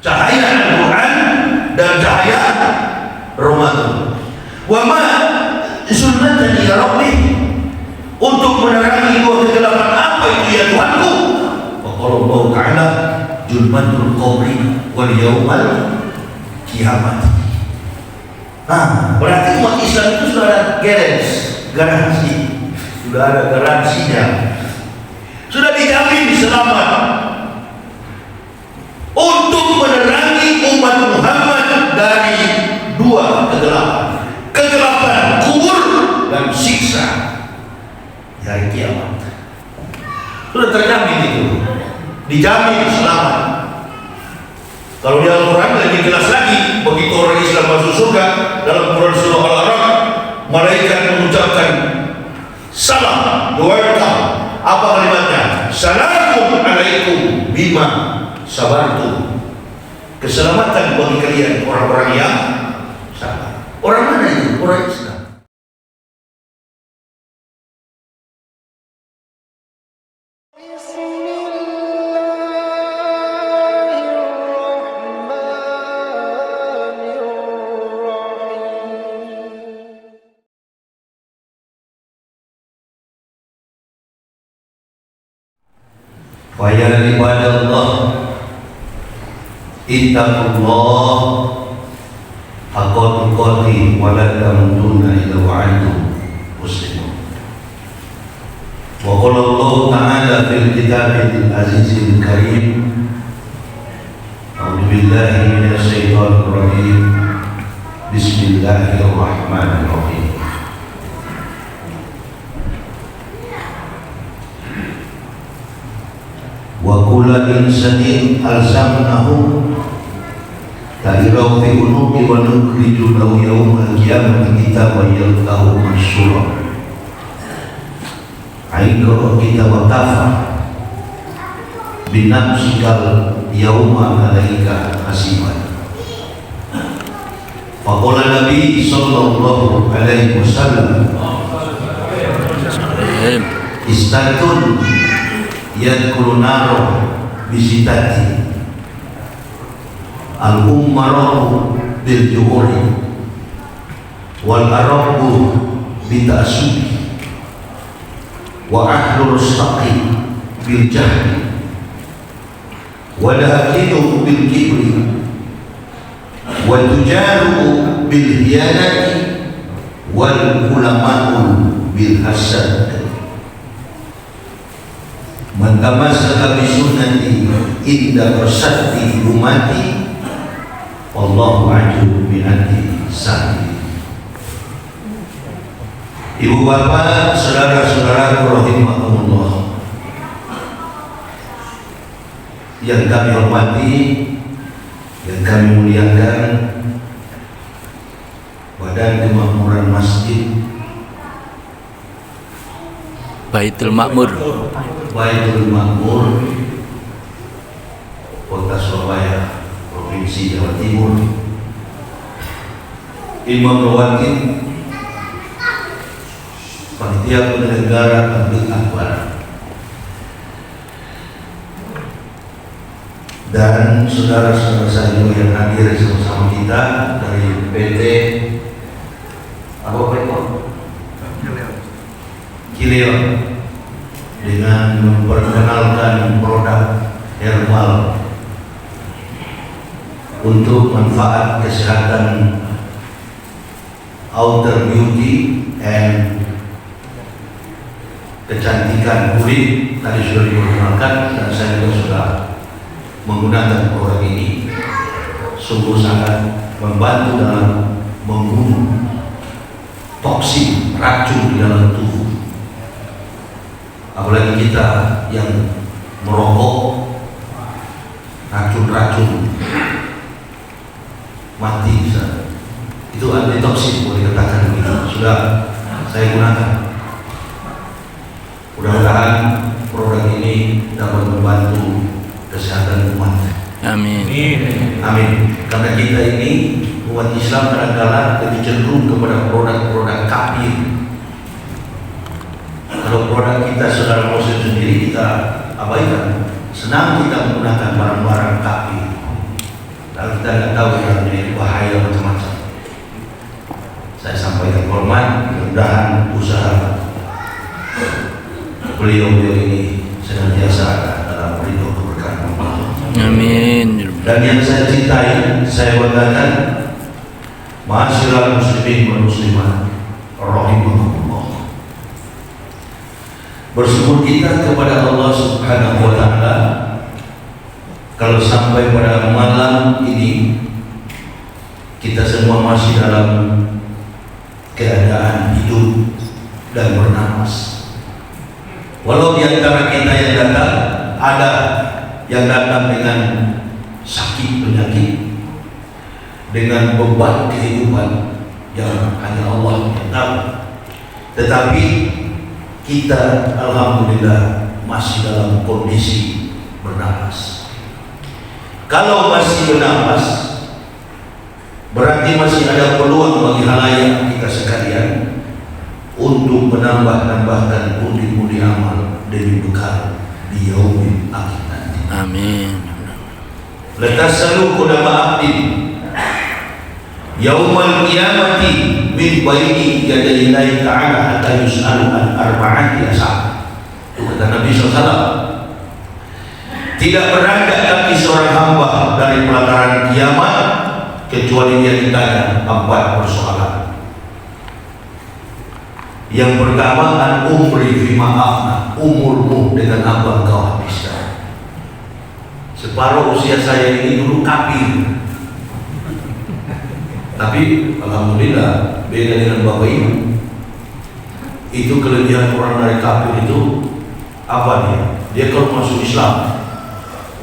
cahaya Al-Quran dan cahaya Ramadan. Wa ma zulmatan ya Rabbi, untuk menerangi dua kegelapan apa itu ya Tuhanku. Wa qala Allah Ta'ala zulmatul qabri wal yaumal kiamat. Nah, berarti umat Islam itu sudah ada garansi, sudah ada garansinya, sudah dijamin selamat untuk menerangi umat Muhammad dari dua kegelapan, kegelapan kubur dan siksa di hari kiamat. Sudah terjamin itu, dijamin selamat. Kalau di Al-Quran lebih jelas lagi, begitu orang Islam masuk surga, dalam Quran surah Al-Araf, malaikat mengucapkan salam, welcome. Apa kalimatnya? Salamun alaikum bima sabartum. Keselamatan bagi kalian orang-orang yang sabar. Orang mana itu? Orang Islam. Wahai ibadallah, ittaqullah haqqa tuqatih wa la tamutunna illa wa antum muslimun. Wa qala Allah Ta'ala fil kitabil azizil karim, a'udzu billahi minasy syaithanir rajim, bismillahirrahmanirrahim. Wa kulla insanin alzamnahu ta'iraw fi unubi wa nukhriju lahu yawmal qiyamati kitaban yalqahu manshura. Aiko kitab kafa binafsikal yawma alaika hasiban. Faqala Nabi sallallahu alaihi wasallam, istatun yadkulu naro bisitati al-ummaratu bil juhuri wal arabu bita'asubi wa ahlul saqi bil jahli wa dahakidu bil kibri wa tujaru bil hiyanati wal ulama'u bil hasad. Man tamassaka bi sunnati inda fasadi umati wallahu a'lam bi anti sa'id. Ibu bapak, saudara-saudara rahimakumullah yang kami hormati, yang kami muliakan, Badan Kemakmuran Masjid Baitul Makmur Kota Surabaya, Provinsi Jawa Timur, Imam Rawatib Panitia Penyelenggara Tabligh Akbar, dan saudara-saudara saya yang hadir bersama kita dari PT Kileon, dengan memperkenalkan produk herbal untuk manfaat kesehatan outer beauty and kecantikan kulit. Tadi sudah diperkenalkan dan saya juga sudah menggunakan produk ini. Sungguh sangat membantu dalam membunuh toksin, racun di dalam tubuh. Apalagi kita yang merokok, racun-racun mati bisa. Itu antitoksin, boleh dikatakan begitu. Sudah saya gunakan. Mudah-mudahan produk ini dapat membantu kesehatan umat. Amin. Amin. Karena kita ini umat Islam kadang-kadang lebih cenderung kepada produk-produk kafir. Kalau produk kita saudara muslim sendiri kita abaikan. Senang kita menggunakan barang-barang kafir. kita nggak tahu dalamnya bahaya macam-macam. Saya sampaikan hormat, mudah-mudahan usaha beliau ini senantiasa dalam ridho keberkahan Allah. Amin. Dan yang saya cintai, saya banggakan, ma'asyiral muslimin wal muslimat rahimakumullah. Bersyukur kita kepada Allah Subhanahu wa taala kalau sampai pada malam ini kita semua masih dalam keadaan hidup dan bernapas. Walau di antara kita yang datang ada yang datang dengan sakit penyakit, dengan beban kehidupan yang hanya Allah yang tahu. Tetapi kita alhamdulillah masih dalam kondisi bernapas. Kalau masih bernapas, berarti masih ada peluang bagi halayak kita sekalian untuk menambahkan pundi-pundi amal demi bekal di yaumil akhir nanti. Amin. Latasalu qudama abdin yaumal qiyamati min baini yadayillahi ta'ala hatta yus'alu an arba'ati asab. Itu kata Nabi SAW. Tidak beranjak kaki seorang hamba dari pelataran kiamat kecuali dia ditanya 4 persoalan. Yang pertama, an umri fima afna, umurmu dengan apa engkau habiskan. Separuh usia saya ini dulu kafir, tapi alhamdulillah beda dengan bapak ibu. Itu kelebihan orang dari kafir itu apa dia? Dia kalau masuk Islam,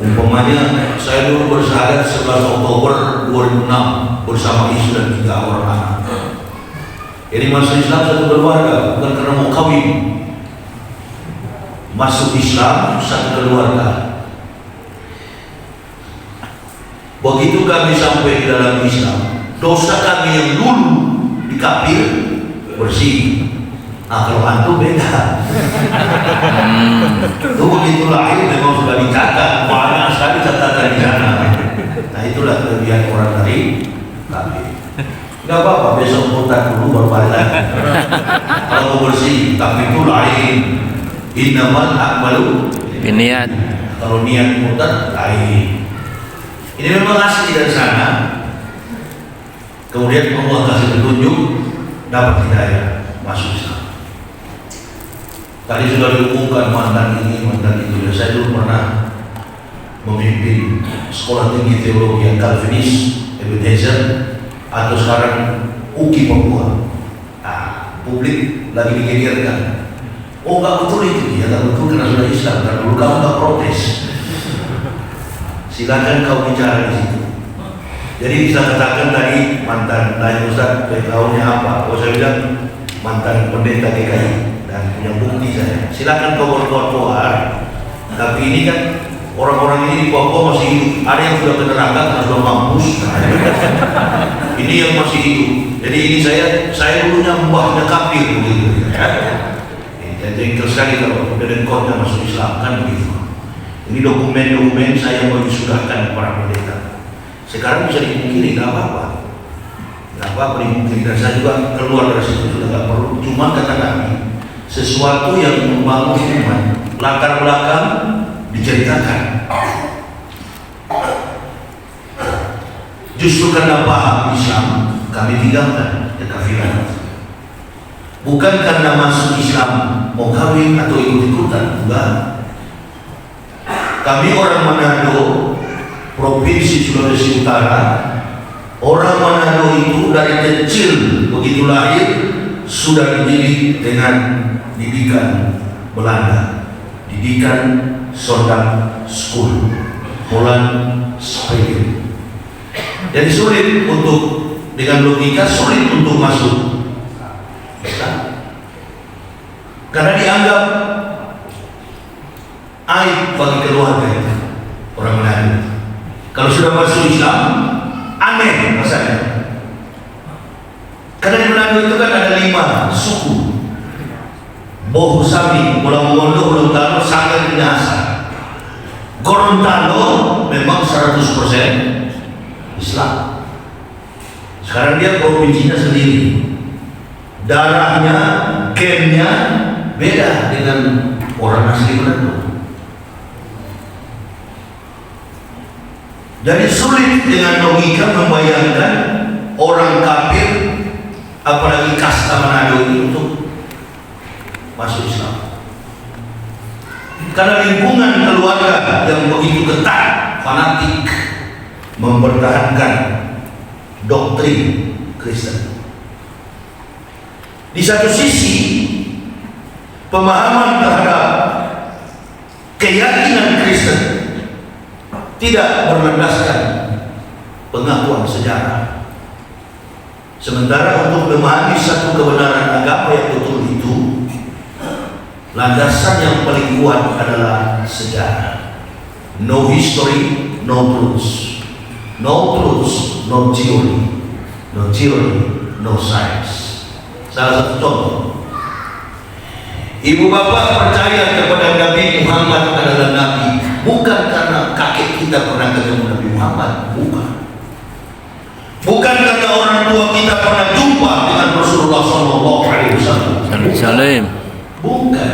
umpamanya saya dulu bersyahadat 11 Oktober 2006 bersama istri dan 3 orang anak. Ini masuk Islam satu keluarga, bukan karena mau kawin. Masuk Islam satu keluarga. Begitu kami sampai di dalam Islam, dosa kami yang dulu di kafir bersih. Nah kalau antum beda. Itu begitu lahir memang sudah dicatat, banyak sekali catatan di sana. Nah itulah kelebihan orang dari kafir. Gak apa-apa, besok mutar dulu baru balik lagi. Kalau bersih, tapi itu lain. Innamal a'malu Biniat. kalau niat mutar lain. Ini memang asli dari sana. Kemudian Allah kasih petunjuk, dapat hidayah, masuk Islam. Tadi sudah diumumkan mantan ini, mantan itu. Ya, saya dulu pernah memimpin sekolah tinggi teologi yang Calvinis, Ebenezer, atau sekarang UKI Papua. Nah, publik lagi digegerkan. Oh nggak betul itu, ya nggak betul karena sudah Islam. Karena dulu kamu nggak protes. Silakan kau bicara di situ. Jadi bisa katakan tadi mantan tanya Ustaz, backgroundnya apa? Oh saya bilang mantan pendeta GKI dan punya bukti saya. Silakan kau berkoar. Tapi ini kan orang-orang ini di Papua masih hidup. Ada yang sudah ke neraka karena sudah mampus. Ini yang masih hidup. Jadi ini saya dulunya mbahnya kafir begitu. Jadi jengkel sekali kalau dedengkotnya masuk Islam kan begitu. Ini dokumen-dokumen saya mau disudahkan para pendeta. Sekarang bisa dipungkiri, nggak apa-apa. Nggak apa-apa dipungkiri. Dan saya juga keluar dari situ sudah nggak perlu. Cuma kata kami, sesuatu yang membangun iman, latar belakang diceritakan. Justru karena paham Islam kami tinggalkan kekafiran. Bukan karena masuk Islam mau kawin atau ikut-ikutan, enggak. Kami orang Manado, Provinsi Sulawesi Utara. Orang Manado itu dari kecil begitu lahir sudah dididik dengan didikan Belanda, didikan Sondag School, Holland Spelen. Jadi sulit untuk, dengan logika sulit untuk masuk Islam karena dianggap aib bagi keluarga itu orang Melayu. Kalau sudah masuk Islam aneh rasanya. Karena di Manado itu kan ada 5 suku: Bohu Sami, Pulau Mondo, Pulau Talo, Sanggar, Minahasa. Gorontalo memang 100% Islam. Sekarang dia provinsinya sendiri. Darahnya, gennya beda dengan orang asli Manado. Jadi sulit dengan logika membayangkan orang kafir, apalagi kasta Manado ini untuk masuk Islam. Karena lingkungan keluarga yang begitu ketat, fanatik, mempertahankan doktrin Kristen. Di satu sisi, pemahaman terhadap keyakinan Kristen tidak berlandaskan pengakuan sejarah. Sementara untuk memahami satu kebenaran agama yang betul itu, landasan yang paling kuat adalah sejarah. No history, no truth. No truth, no theory. No theory, no science. Salah satu contoh, ibu bapak percaya kepada Nabi Muhammad adalah Nabi, bukan karena kakek kita pernah ketemu Nabi Muhammad, bukan karena orang tua kita pernah jumpa dengan Rasulullah SAW, Salim. bukan.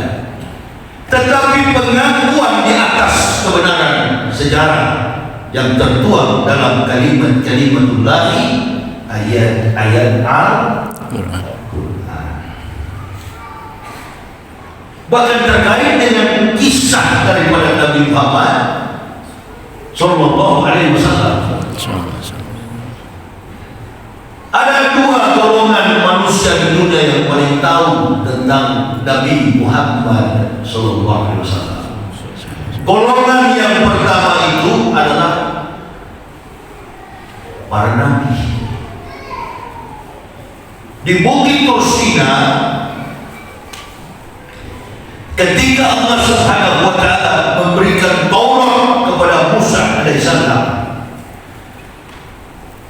Tetapi pengakuan di atas kebenaran sejarah yang tertuang dalam kalimat-kalimatullah, ayat-ayat Al-Quran. Bahkan terkait dengan kisah daripada Nabi Muhammad Sallallahu Alaihi Wasallam. Ada dua golongan manusia di dunia yang paling tahu tentang Nabi Muhammad Sallallahu Alaihi Wasallam. Golongan yang pertama itu adalah para nabi. Di Bukit Tursina, ketika Allah Subhanahu wa Ta'ala memberikan Taurat kepada Musa alaihissalam.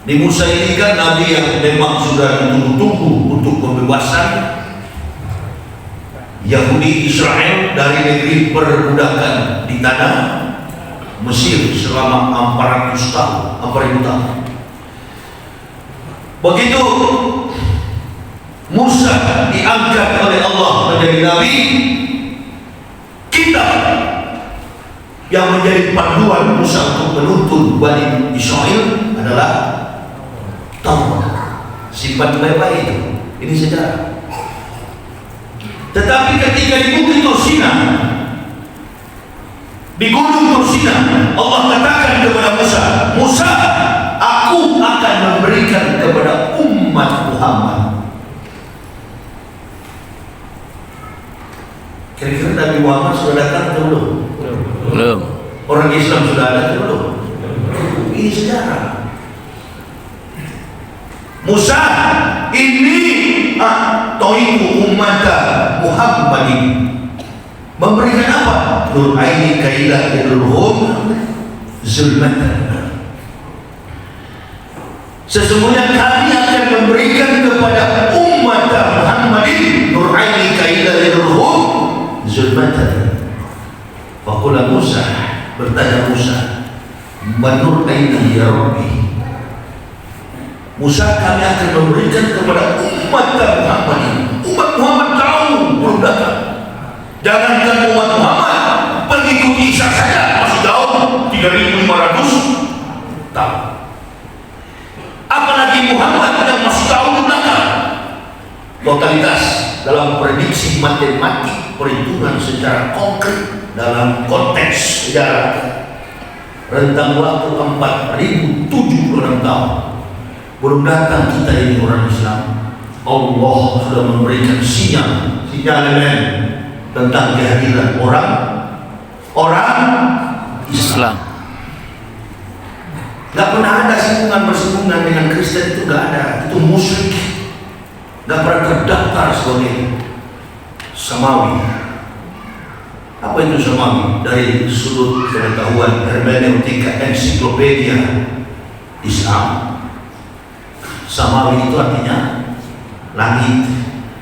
Di Musa ini kan nabi yang memang sudah ditunggu-tunggu untuk pembebasan Yahudi Israel dari negeri perbudakan di tanah Mesir selama 400 tahun, 4.000 tahun. Begitu Musa diangkat oleh Allah menjadi nabi, kitab yang menjadi panduan Musa untuk menuntun Bani Israel adalah Taurat. Simpan baik-baik itu. Ini sejarah. Tetapi ketika di Bukit Tursina, di Gunung Tursina, Allah katakan kepada Musa, Musa, aku akan memberikan kepada umat Muhammad. Kira-kira Nabi Muhammad sudah datang atau belum? Belum. Orang Islam sudah ada atau belum? Ini sejarah. Musa, ini toibu umat Muhammadin. Memberikan apa? Nur aini kailah idruhum zulmatan. Sesungguhnya kami akan memberikan kepada umat Muhammadin nur aini kailah idruhum zulmatan. Faqala Musa, bertanya Musa, manur aini ya Rabbi. Musa, kami akan memberikan kepada umat Muhammad ini. Umat Muhammad tahu belum datang. Jangankan umat Muhammad, pengikut Isa saja masih jauh 3.500 tahun. Apalagi Muhammad yang masih jauh belum datang. Totalitas dalam prediksi matematik perhitungan secara konkret dalam konteks sejarah rentang waktu 4.076 tahun. Belum datang kita ini orang Islam. Allah sudah memberikan sinyal tentang kehadiran orang Islam. Gak pernah ada bersinggungan dengan Kristen, itu gak ada. Itu musyrik. Gak pernah terdaftar sebagai Samawi. Apa itu Samawi? Dari sudut pengetahuan hermeneutika ensiklopedia Islam, Samawi itu artinya langit.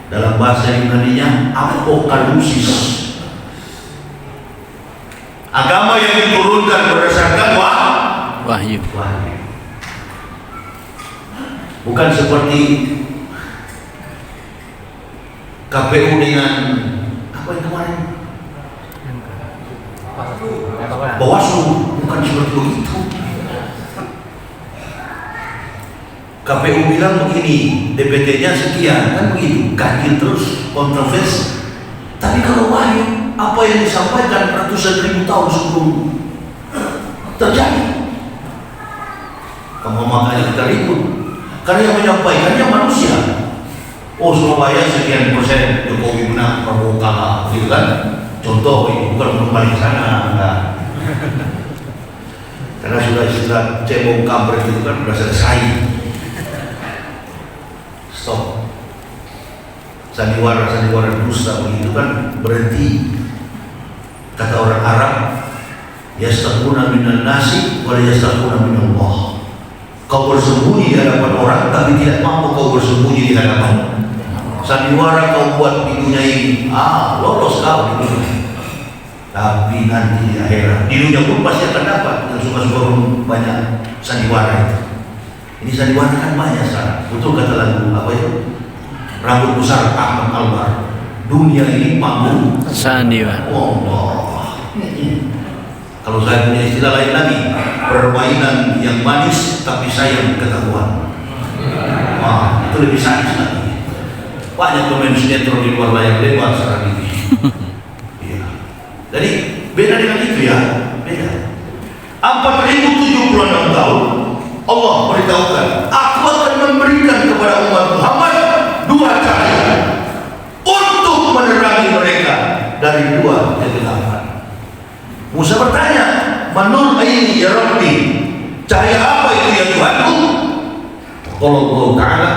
Dalam bahasa Yunani-nya apokalusis. Agama yang diturunkan berdasarkan wahyu. Bukan seperti KPU dengan apa yang kemarin? Bawaslu, bukan seperti begitu. KPU bilang begini, DPT-nya sekian, kan begitu, ganjil terus, kontroversi. Tapi kalau wahyu, apa yang disampaikan ratusan ribu tahun sebelum terjadi, makanya kita ribut. Karena yang menyampaikannya manusia. Oh, Surabaya sekian persen, Jokowi menang, Prabowo kalah, gitu kan? Contoh ini, bukan kembali ke sana, enggak. Karena sudah cebong kampret itu kan sudah selesai. Stop. Sandiwara dusta begitu kan berhenti. Kata orang Arab, yastaquna minan nasi wa la yastaquna minallah. Kau bersembunyi di hadapan orang tapi tidak mampu kau bersembunyi di hadapan. Sandiwara kau buat di dunia ini, lolos kau di dunia. Tapi nanti di akhirat, di dunia pun pasti akan dapat. Yang suka-suka banyak sandiwara itu. Ini sandiwara kan banyak sekarang. Betul kata lagu apa itu? Rambut besar Ahmad Albar. Dunia ini panggung sandiwara. Allah. Kalau saya punya istilah lain lagi, permainan yang manis tapi sayang ketahuan. Wah, itu lebih sadis lagi. Banyak pemain sinetron di luar layar lebar sekarang ini. Iya. Jadi beda dengan itu ya, beda. 4076 tahun Allah beritahukan, aku akan memberikan kepada umat Muhammad 2 cahaya untuk menerangi mereka dari 2 kegelapan. Musa bertanya, "Manur aini ya Rabbi?" Cahaya apa itu ya Tuhanku? Qala Allah Ta'ala,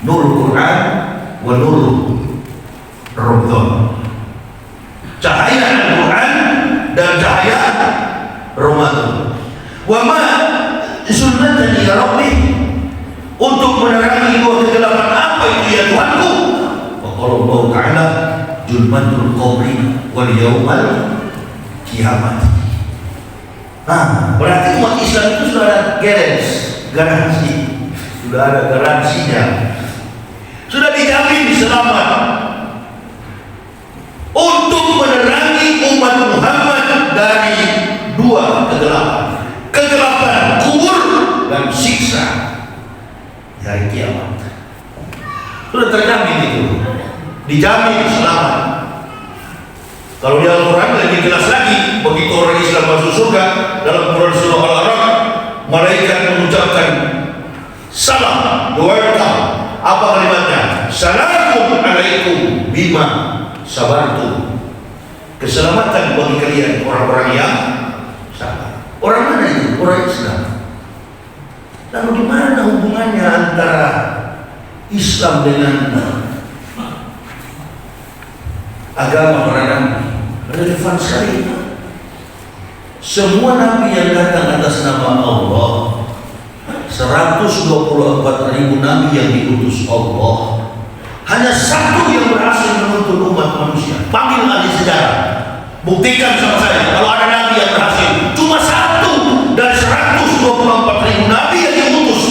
"Nurul Quran wa nurul Ramadan." Cahaya Al-Quran dan cahaya Ramadan. Wa ma sunnatan ya Rabbi? Untuk menerangi 2 kegelapan apa itu ya Tuhanku? Qala Allah Ta'ala, "Julmatul qabri wal yawmal kiamat." Nah, berarti umat Islam itu sudah ada garansi, sudah ada garansinya, sudah dijamin selamat untuk menerangi umat Muhammad dari 2 kegelapan, kegelapan kubur dan siksa di hari kiamat. Sudah terjamin itu, dijamin selamat. Kalau di Al-Quran lebih jelas lagi, begitu orang Islam masuk surga, dalam Quran surah Al-Araf, malaikat mengucapkan salam, welcome. Apa kalimatnya? Salamun alaikum bima sabartum. Keselamatan bagi kalian orang-orang yang sabar. Orang mana itu? Orang Islam. Lalu di mana hubungannya antara Islam dengan agama para nabi? Relevan sekali. Semua nabi yang datang atas nama Allah, 124.000 nabi yang diutus Allah, hanya 1 yang berhasil menuntun umat manusia. Panggil ahli sejarah, buktikan sama saya kalau ada nabi yang berhasil. Cuma 1 dari 124.000 nabi yang diutus.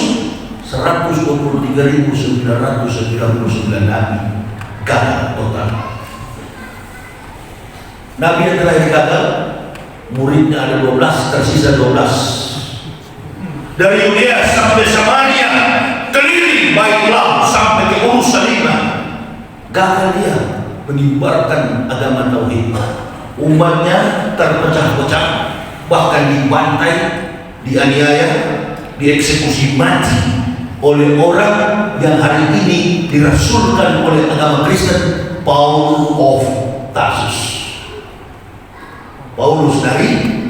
123.999 nabi gagal total. Nabi yang terakhir gagal, muridnya ada 12, tersisa 12. Dari Yudea sampai Samaria, keliling Baitullah sampai ke Urushalimah, gagal dia menyebarkan agama tauhid. Umatnya terpecah-pecah, bahkan dibantai, dianiaya, dieksekusi mati oleh orang yang hari ini dirasulkan oleh agama Kristen, Paul of Tarsus. Paulus dari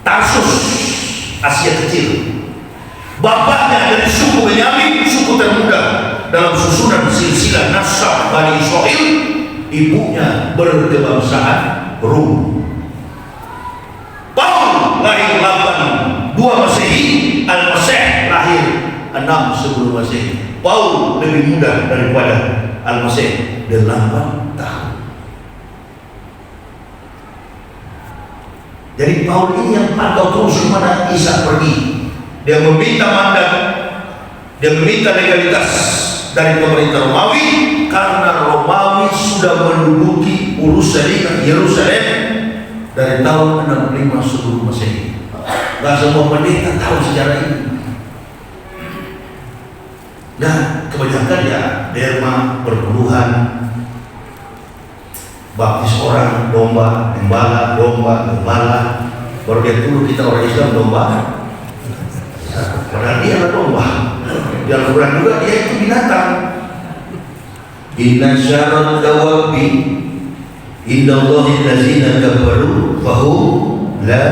Tarsus, Asia Kecil. Bapaknya dari suku Benyamin, suku termuda dalam susunan silsilah nasab Bani Israil. Ibunya berkebangsaan Rum. Paul lahir 82 Masehi, Al-Masih lahir 6 sebelum Masehi. Paul lebih muda daripada Al-Masih 8 tahun. Jadi Paul ini yang pantau terus kemana Isa pergi. Dia meminta mandat, Dia meminta legalitas dari pemerintah Romawi karena Romawi sudah menduduki Yerusalem dari tahun 65 sebelum Masehi. Gak semua pendeta tahu sejarah ini. Nah, kebanyakan ya derma, perpuluhan, baptis orang, domba, gembala, baru dia dulu kita orang Islam domba. Padahal dia adalah domba. Di Al-Quran juga dia itu binatang. Inna syarrad dawabi indallahi allazina kafaru fahum la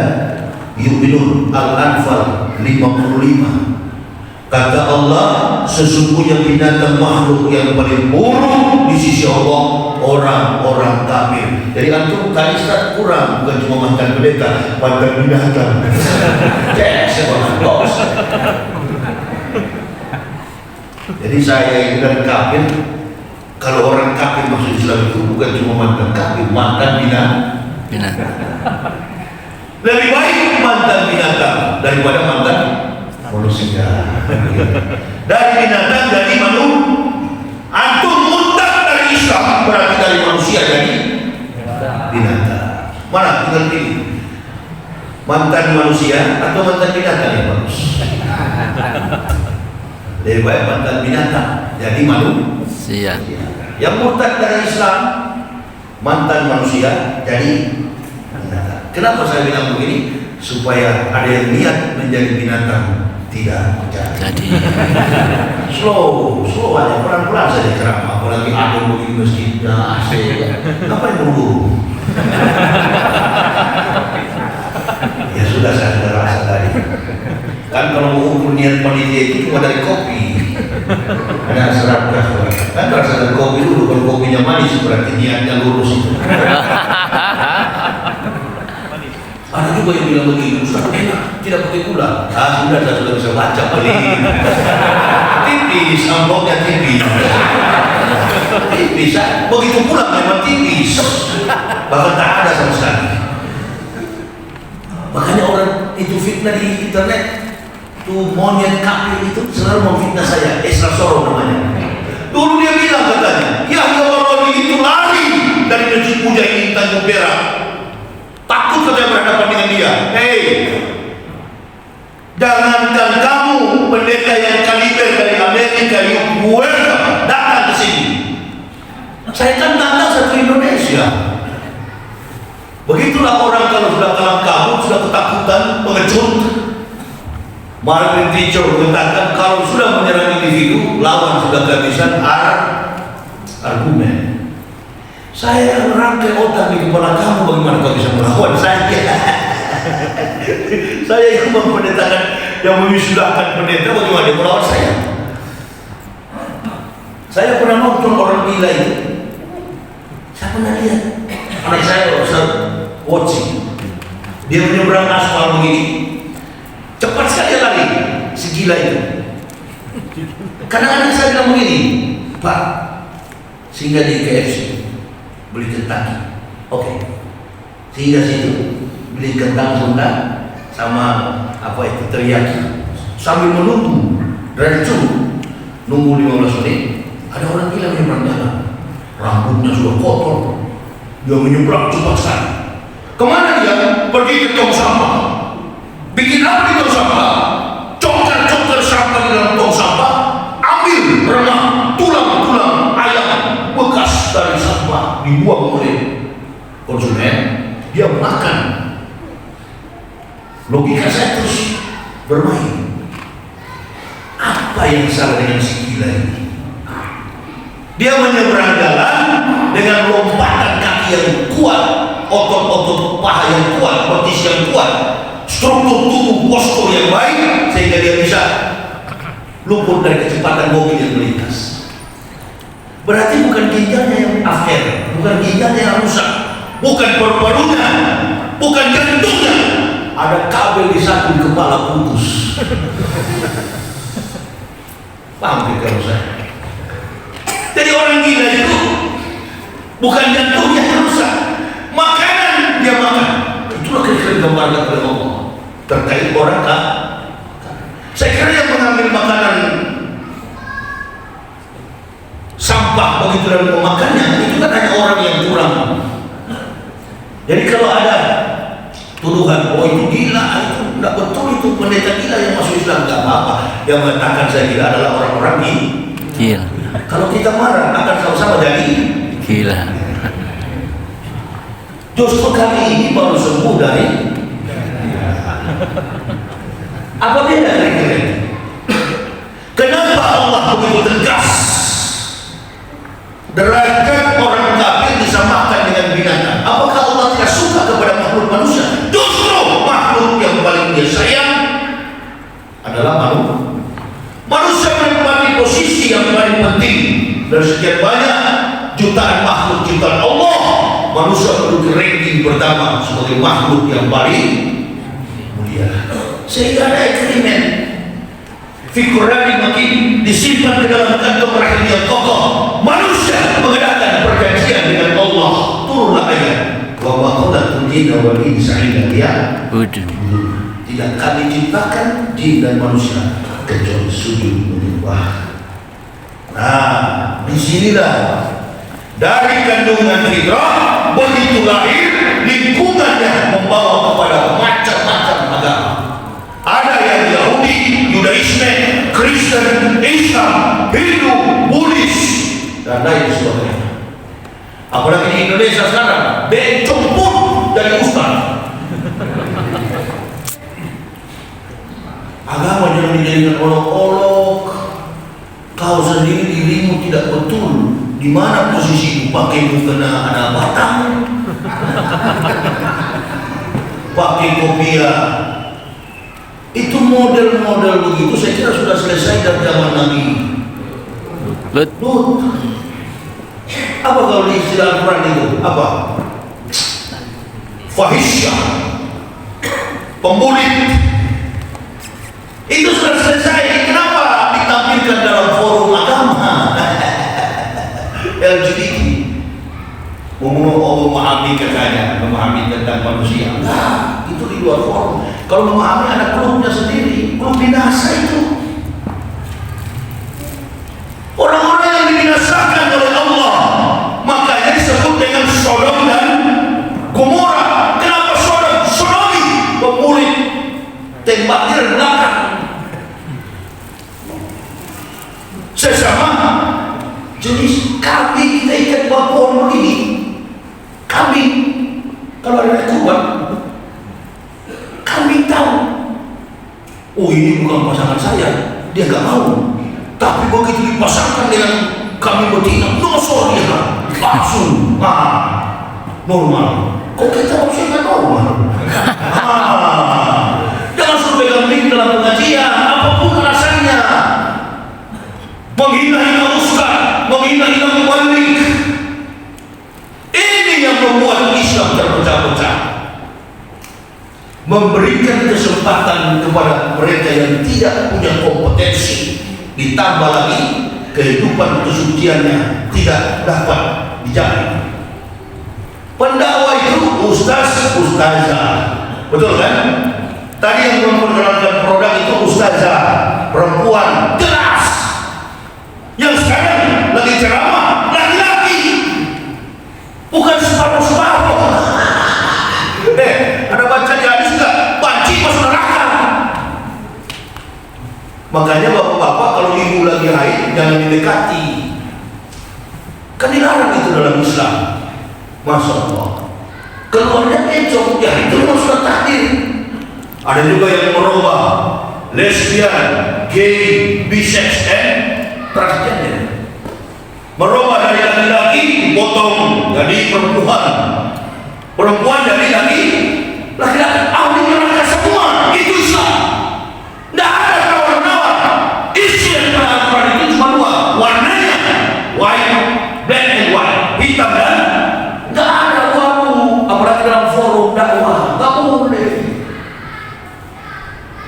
yu'minun. Al-Anfal 55. Kata Allah, sesungguhnya binatang makhluk yang paling buruk di sisi Allah orang-orang kafir. Jadi antum kalistat kurang, bukan cuma mantan pendeta, mantan binatang. Jadi saya ingin kafir. Kalau orang kafir masuk Islam itu bukan cuma mantan kafir, mantan binatang. Lebih baik mantan binatang daripada mantan manusia. Dari binatang jadi manusia. Antum murtad dari Islam berarti dari manusia jadi binatang. Mana tinggal pilih? Mantan manusia atau mantan binatang yang bagus? Lebih baik mantan binatang jadi manusia. Yang murtad dari Islam mantan manusia jadi binatang. Kenapa saya bilang begini? Supaya ada yang niat menjadi binatang tidak jadi. Slow aja, pelan-pelan saja ceramah. Apalagi ada begini masjidnya asik. Ngapain buru-buru? Ya sudah, saya sudah rasa tadi. Kan kalau mau ukur niat panitia itu cuma dari kopi. Ada serat kan rasa dari kopi dulu, kalau kopinya manis berarti niatnya lurus itu. Ada juga yang bilang begini, Ustaz enak, tidak pakai gula. Sudah, saya sudah bisa baca beli. Tipis, amplopnya tipis. Tipis, begitu pulang memang tipis. Bahkan tak ada sama sekali. Makanya orang itu fitnah di internet. Tuh monyet kafir itu selalu memfitnah saya. Esra Soro namanya. Dulu dia bilang katanya, Yahya Wallahi itu lari dari Masjid Puja ini Tanjung Perak. Takut katanya berhadapan dengan dia. Hei, jangankan kamu pendeta yang kaliber dari Amerika, gue datang ke sini. Saya kan datang satu Indonesia. Begitulah orang kalau sudah kalah kabut, sudah ketakutan, pengecut. Marvin Teacher mengatakan kalau sudah menyerang individu, lawan sudah kehabisan argumen. Saya merangkai otak di kepala kamu, bagaimana kau bisa melawan saya? Saya yang mempendetakan, yang memisudahkan pendeta, bagaimana dia melawan saya? Saya pernah nonton orang gila itu. Saya pernah lihat. Anak saya watching. Dia menyeberang aspal begini. Cepat sekali lari, segila itu. Kadang-kadang saya bilang begini, Pak, singgah di KFC, beli kentang. Oke. Singgah situ, beli kentang Sunda sama apa itu teriyaki. Sambil menunggu, nunggu 15 menit, ada orang gila menyeberang jalan. Rambutnya sudah kotor, dia menyeberang cepat sekali. Kemana dia? Pergi ke tong sampah. Bikin apa di tong sampah? Congkel sampah di dalam tong sampah. Ambil remah, tulang ayam bekas dari sampah dibuang oleh konsumen. Dia makan. Logika saya terus bermain. Apa yang salah dengan si gila ini? Dia menyeberang jalan dengan lompatan kaki yang kuat, otot-otot paha yang kuat, betis yang kuat, struktur tubuh postur yang baik, sehingga dia bisa luput dari kecepatan mobil yang melintas. Berarti bukan ginjalnya yang after, bukan ginjalnya yang rusak, bukan paru-parunya, bukan jantungnya, ada kabel di satu kepala putus. Paham kalau saya? Jadi orang gila itu bukan jantungnya yang rusak, makanan dia makan. Itulah kira-kira gambarkan oleh Allah terkait orang kan. Saya kira yang mengambil makanan begitu dalam memakannya, itu kan hanya orang yang kurang. Jadi kalau ada tuduhan, oh itu gila, itu tidak betul, itu pendeta gila yang masuk Islam, tidak apa-apa. Yang mengatakan saya gila adalah orang-orang Gila. kalau kita marah akan sama-sama jadi Gila. justru kali ini baru sembuh dari apa beda kira-kira? Kenapa Allah begitu tegas? Derajat orang kafir disamakan dengan binatang. Apakah Allah tidak suka kepada makhluk manusia? Justru makhluk yang paling dia sayang adalah makhluk. Manusia menempati posisi yang paling penting. Dari sekian banyak jutaan makhluk ciptaan Allah, manusia menduduki ranking pertama sebagai makhluk yang paling mulia. Sehingga ada eksperimen Fikurani makin disimpan di dalam kantong rahim yang kokoh. Manusia mengadakan perjanjian dengan Allah. Turunlah ayat, wa ma khalaqtul jinna wal insa illa liya'budun. Tidak kami ciptakan jin dan manusia kecuali sujud menyembah. Nah, disinilah dari kandungan fitrah begitu lahir, lingkungannya membawa kepada macam-macam agama. Ada yang Yahudi, Yudaisme, Kristen, Islam, Hindu, Buddhis, dan lain sebagainya. Apalagi di Indonesia sekarang, bencong pun dari ustaz. Agama jangan dijadikan olok-olok. Kau sendiri dirimu tidak betul. Di mana posisimu? Pakai mukena anak batang, pakai kopiah. Itu model-model begitu saya kira sudah selesai dari zaman Nabi Lut. Apa kalau di istilah Al-Quran itu? Apa? Fahisyah, pembulit. Itu sudah selesai. Kenapa ditampilkan dalam forum agama? LGBT memahami katanya, memahami tentang manusia. Nah, itu di luar forum. Kalau memahami ada klubnya sendiri, klub binasa itu. Orang-orang yang dibinasakan oleh Allah, makanya disebut dengan Sodom dan Gomora. Kenapa Sodom? Sodomi, pemurid, tembak di belakang. Sesama jenis kambing kita ikat pohon begini. Kambing, kalau ada kurban, kambing tahu, oh ini bukan pasangan saya, dia gak mau. Tapi begitu dipasangkan dengan kambing betina, nosor dia langsung, normal. Kok kita harusnya gak normal? Jangan suruh pegang mic dalam pengajian, apapun alasannya. Menghina-hina ustaz, menghina-hina mubalik. Ini yang membuat Islam terpecah-pecah. Memberikan kesempatan kepada mereka yang tidak punya kompetensi, ditambah lagi kehidupan kesuciannya tidak dapat dijamin. Pendakwah itu ustaz, ustazah, betul kan? Tadi yang memperkenalkan produk itu ustazah, perempuan, jelas. Yang sekarang lagi ceramah, laki-laki, bukan separuh-separuh. Ada baca di hadis enggak? Banci masuk neraka. Makanya bapak-bapak kalau ibu lagi haid jangan didekati. Kan dilarang itu dalam Islam. Masya Allah. Keluarnya encok, ya itu memang sudah takdir. Ada juga yang merubah lesbian, gay, bisex, transgender. Merubah dari laki-laki dipotong jadi perempuan, perempuan jadi laki-laki, ahli neraka semua. Itu Islam. Tidak ada tawar-menawar. Isi yang Al-Quran itu cuma dua, warnanya white, black and white, hitam dan tidak ada abu-abu. Apalagi dalam forum dakwah, nggak boleh.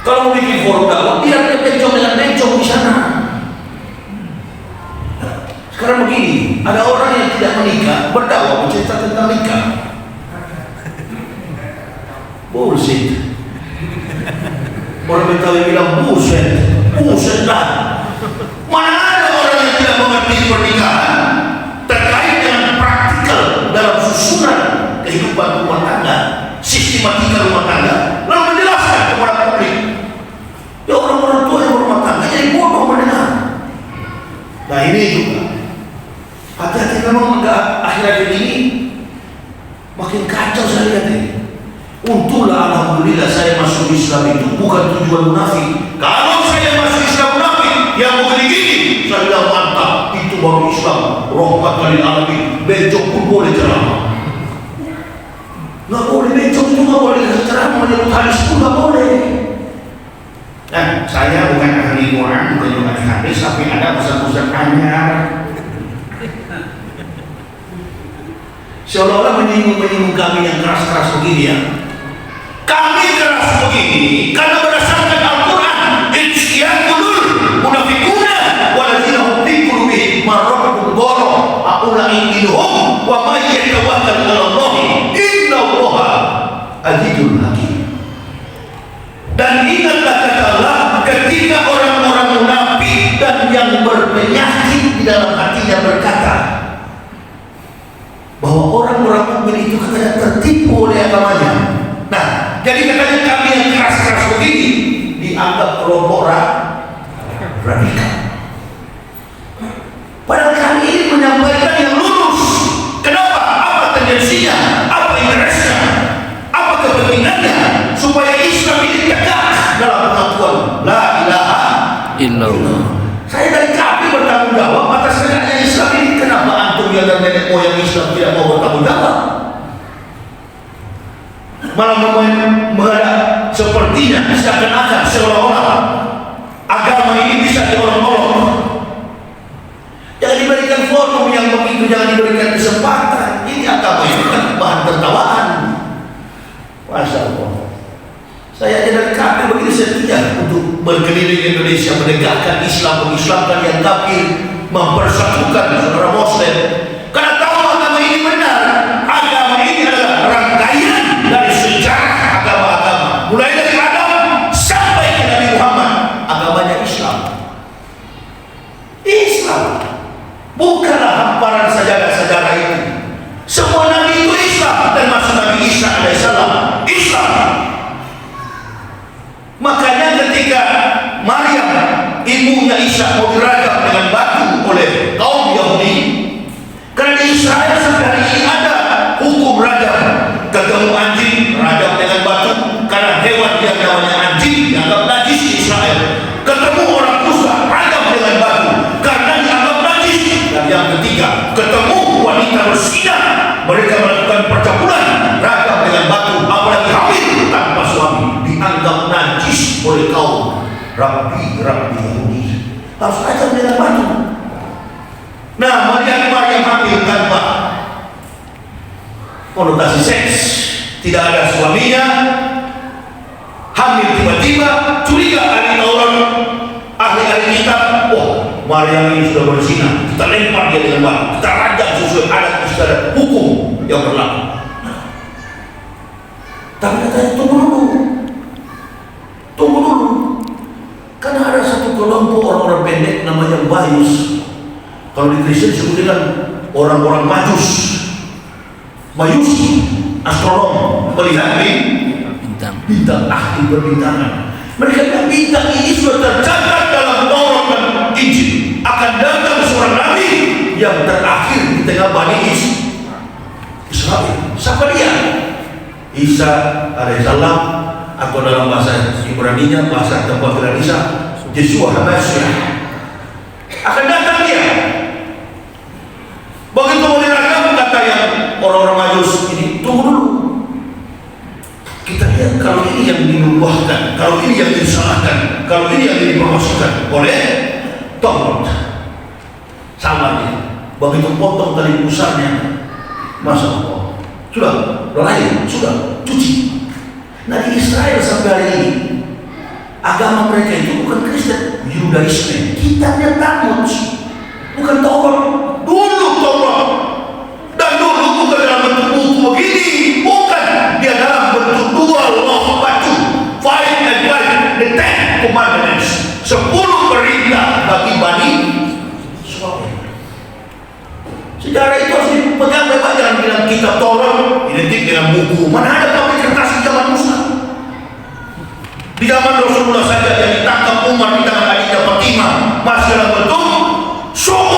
Kalau mau bikin forum dakwah, biar dia bencong dengan bencong di sana. Sekarang begini, ada orang yang tidak menikah berdakwah bercerita tentang nikah. Bullshit. Orang Betawi bilang buset, buset dah. Mana ada orang yang tidak mengerti pernikahan? Nah ini juga hati-hati memang akhir-akhir ini makin kacau saya lihat ini. Untunglah alhamdulillah saya masuk Islam itu bukan tujuan munafik. Kalau saya masuk Islam munafik yang begini-gini, saya bilang mantap, itu baru Islam rahmatan lil alamin. Bencong pun boleh ceramah. Nggak boleh bencong itu, nggak boleh ceramah, menyebut hadis pun nggak boleh. Dan saya bukan ahli Quran, bukan juga ahli hadis, tapi ada pesan-pesan anyar. Seolah-olah menyinggung kami yang keras-keras begini ya. Kami keras begini karena berdasarkan Al-Quran. Isyaqulul munafiquna waladzina hum fi qulubihim maradun ghara aulai minhum wa may yatawakkal 'ala Allah innallaha azizul hakim. Dan ingatlah kata Allah ketika orang-orang munafik dan yang berpenyakit di dalam hatinya berkata bahwa orang-orang mukmin itu katanya tertipu oleh agamanya. Nah, jadi katanya kami yang keras-keras begini dianggap kelompok radikal. Padahal kami ini menyampaikan yang lurus. Kenapa? Apa tendensinya? Apa interestnya? Apa kepentingannya? Supaya Islam ini tegak dalam pengakuan la ilaha illallah. Saya dari kami bertanggung jawab atas tegaknya Islam ini. Kenapa antum yang dan nenek moyang Islam tidak mau bertanggung jawab? Malah menghadap sepertinya seakan-akan seolah-olah agama ini bisa diolok-olok. Jangan diberikan forum yang begitu, jangan diberikan kesempatan. Ini agama ini kan bahan tertawaan. Masya Allah. Saya dari kafir begitu setia untuk berkeliling Indonesia menegakkan Islam, mengislamkan yang kafir, mempersatukan saudara Muslim. Karena tahu agama ini benar. Agama ini adalah rangkaian dari sejarah agama-agama, mulai dari Adam sampai ke Nabi Muhammad. Agamanya Islam. Islam bukanlah hamparan sejarah-sejarah itu. Semua Nabi itu Islam, dan masuk Nabi Isa alaihissalam Islam. Makanya ketika Maryam ibunya Isa mau dirajam dengan batu oleh kaum Yahudi, karena di Israel sampai hari ini ada hukum rajam. Ketemu anjing rajam dengan batu, karena hewan yang namanya anjing dianggap najis di Israel. Ketemu orang kusta rajam dengan batu karena dianggap najis. Dan yang ketiga, ketemu wanita berzina, mereka melakukan percabulan, rajam dengan batu. Apalagi hamil tanpa suami, dianggap najis oleh kaum Rabbi Yahudi, harus rajam dengan batu. Nah, melihat Maryam hamil tanpa konotasi seks, tidak ada suaminya, hamil tiba-tiba, curiga ahli Taurat, ahli kitab, oh Maryam ini sudah berzina, kita lempar dia dengan batu, kita rajam sesuai adat istiadat hukum yang berlaku. Tapi katanya tunggu dulu, karena ada satu kelompok orang-orang pendek namanya Bayus. Kalau di Kristen disebut dengan orang-orang Majus, astronom, melihat bintang, ahli berbintangan. Mereka bilang bintang ini sudah tercatat dalam Taurat dan Injil. Akan datang seorang nabi yang terakhir di tengah Bani Israel. Siapa dia? Isa alaihissalam, atau dalam bahasa Ibrani-nya, bahasa tempat Isa, Yeshua HaMashiach. Akan datang dia. Begitu mau diragam, kata yang orang-orang Majus ini, tunggu dulu. Kita lihat kalau ini yang dinubuahkan, kalau ini yang disalahkan, kalau ini yang dipromosikan oleh Taurat, sama dia. Begitu potong tali pusarnya, Masya Allah, sudah lain, sudah cuci. Nah di Israel sampai hari ini agama mereka itu bukan Kristen, Yudaisme. Kitabnya Talmud, bukan Taurat. Dulu Taurat, dan dulu bukan dalam bentuk buku begini, bukan, dia dalam bentuk dua loh batu, 5 and 5, the 10 commandments, 10 perintah bagi Bani Israel. Sejarah itu harus dipegang baik-baik. Jangan bilang kitab Taurat identik dengan buku. Mana ada pabrik kertas di zaman Musa? Di zaman Rasulullah saja yang ditangkap Umar di tangan adiknya Fatimah masih dalam bentuk surat.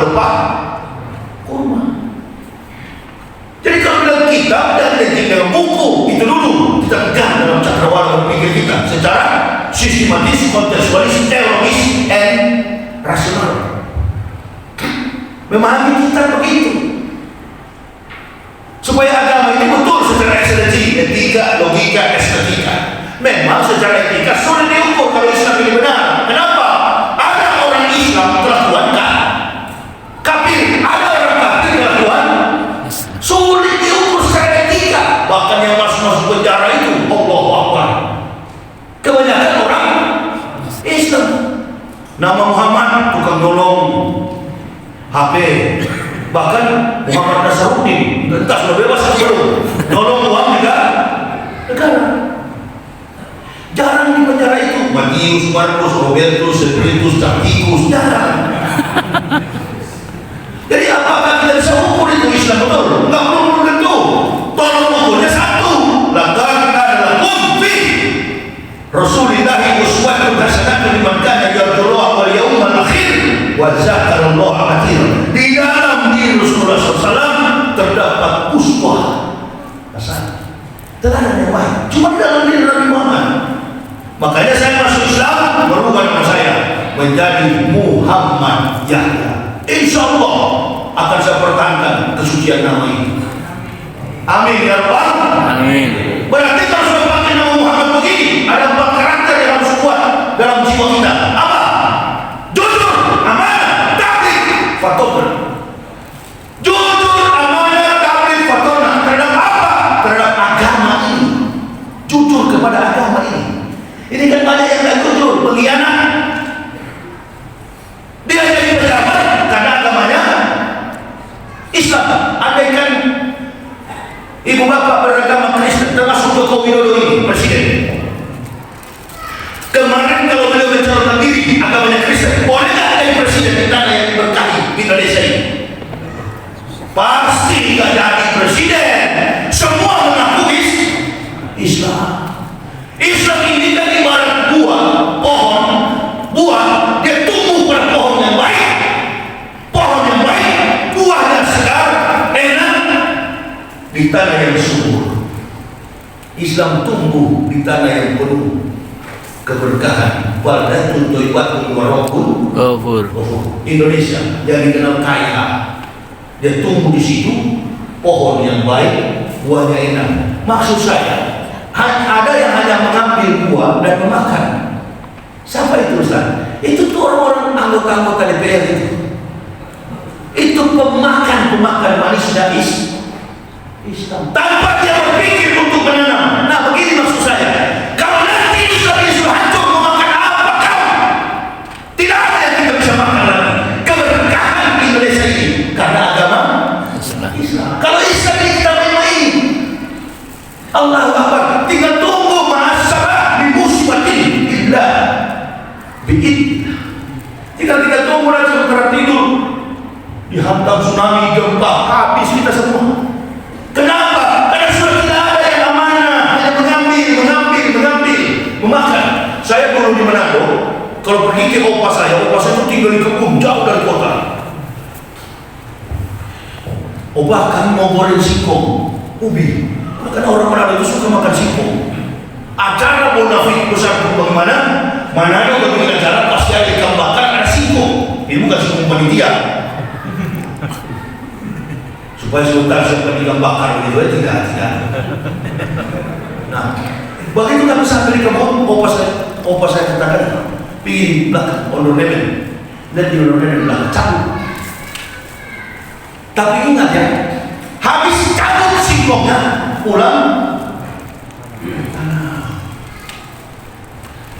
pelepah kurma. Jadi kalau bilang kitab dan tinggal buku itu dulu kita pegang dalam cakrawala berpikir kita secara sistematis, kontekstualis, teologis, and rasional. Memahami kita begitu supaya agama ini betul secara eksistensi, etika, logika, estetika. Memang secara etika sulit diukur kalau Islam ini benar. Kenapa? Ada orang Islam kelakuan kafir, ada orang kafir kelakuan sulit diukur secara etika. Bahkan yang masuk penjara itu Allahu Akbar kebanyakan orang Islam. Nama Muhammad tukang nolong HP, bahkan Muhammad Nasaruddin entah sudah bebas atau belum, nolong uang negara. Jarang di penjara itu Matius, Markus, Robertus, Septinus, Tacitus, jarang. Jadi apakah kita bisa ukur itu Islam betul? Enggak, belum tentu. Tolong ukurnya satu, laqad kana lakum fi Rasulillahi uswatun hasanatun liman kana yarjullaha wal yawmal akhir wa dzakarallaha katsiran. Di dalam diri Rasulullah SAW terdapat uswah hasanah, teladan yang baik. Cuma di dalam diri Nabi Muhammad. Makanya saya masuk Islam, merubah nama saya menjadi Muhammad Yahya. Insya Allah akan saya pertahankan kesucian nama ini. Amin ya Rabbal. Amin. Berarti kalau sudah pakai nama Muhammad begini, ada 4 karakter yang harus kuat dalam jiwa kita. Apa? Jujur, amanah, tabligh, fatona. Jujur, amanah, tabligh, fatona. Terhadap apa? Terhadap agama ini. Jujur kepada agama ini. Ini kan banyak yang tidak jujur, pengkhianat. Dia jadi pejabat karena agamanya Islam. Andaikan ibu bapak beragama Kristen, termasuk Joko Widodo ini presiden. Kemarin kalau beliau mencalonkan diri agamanya Kristen, boleh nggak jadi presiden di tanah yang diberkahi Indonesia ini? Pasti nggak jadi presiden. Semua mengaku Islam. Islam ini kan ibarat pohon, buah dia tumbuh pada pohon yang baik, buahnya segar, enak di tanah yang subur. Islam tumbuh di tanah yang penuh keberkahan. Baldatun thayyibatun wa rabbun ghafur. Indonesia yang dikenal kaya, dia tumbuh di situ, pohon yang baik, buahnya enak. Maksud saya, ada yang hanya mengambil buah dan memakan. Siapa itu Ustaz? Itu tuh orang-orang anggota-anggota DPR itu. Itu pemakan manis dan Islam. Tanpa dia berpikir untuk menanam. Nah begini maksud saya. Kalau nanti Islam ini sudah hancur, memakan apa kau? Tidak ada yang kita bisa makan lagi. Keberkahan Indonesia ini karena agama Islam. Kalau Islam ini kita main-main, Allahu Akbar. Tinggal tunggu masalah di musbatin illa bi'id. Tinggal kita tunggu nanti sementara tidur dihantam tsunami, gempa, habis kita semua. Kenapa? Karena sudah tidak ada yang amanah, hanya mengambil, memakan. Saya dulu di Manado, kalau pergi ke opa saya itu tinggal di kebun jauh dari kota. Opa kami mau goreng singkong, ubi. Karena orang Manado itu suka makan singkong. Acara bonafik besar bagaimana? Manado berbikin acara pasti ada ikan bakar, ada singkong. Ini bukan singkong panitia. Supaya sebentar seperti ikan bakar gitu ya, tidak. Nah, begitu kami sampai di kebun, opa saya katakan, pergi belakang ondor-ondor, dan di ondor-ondor belakang cabut. Tapi ingat ya, habis cabut singkongnya, pulang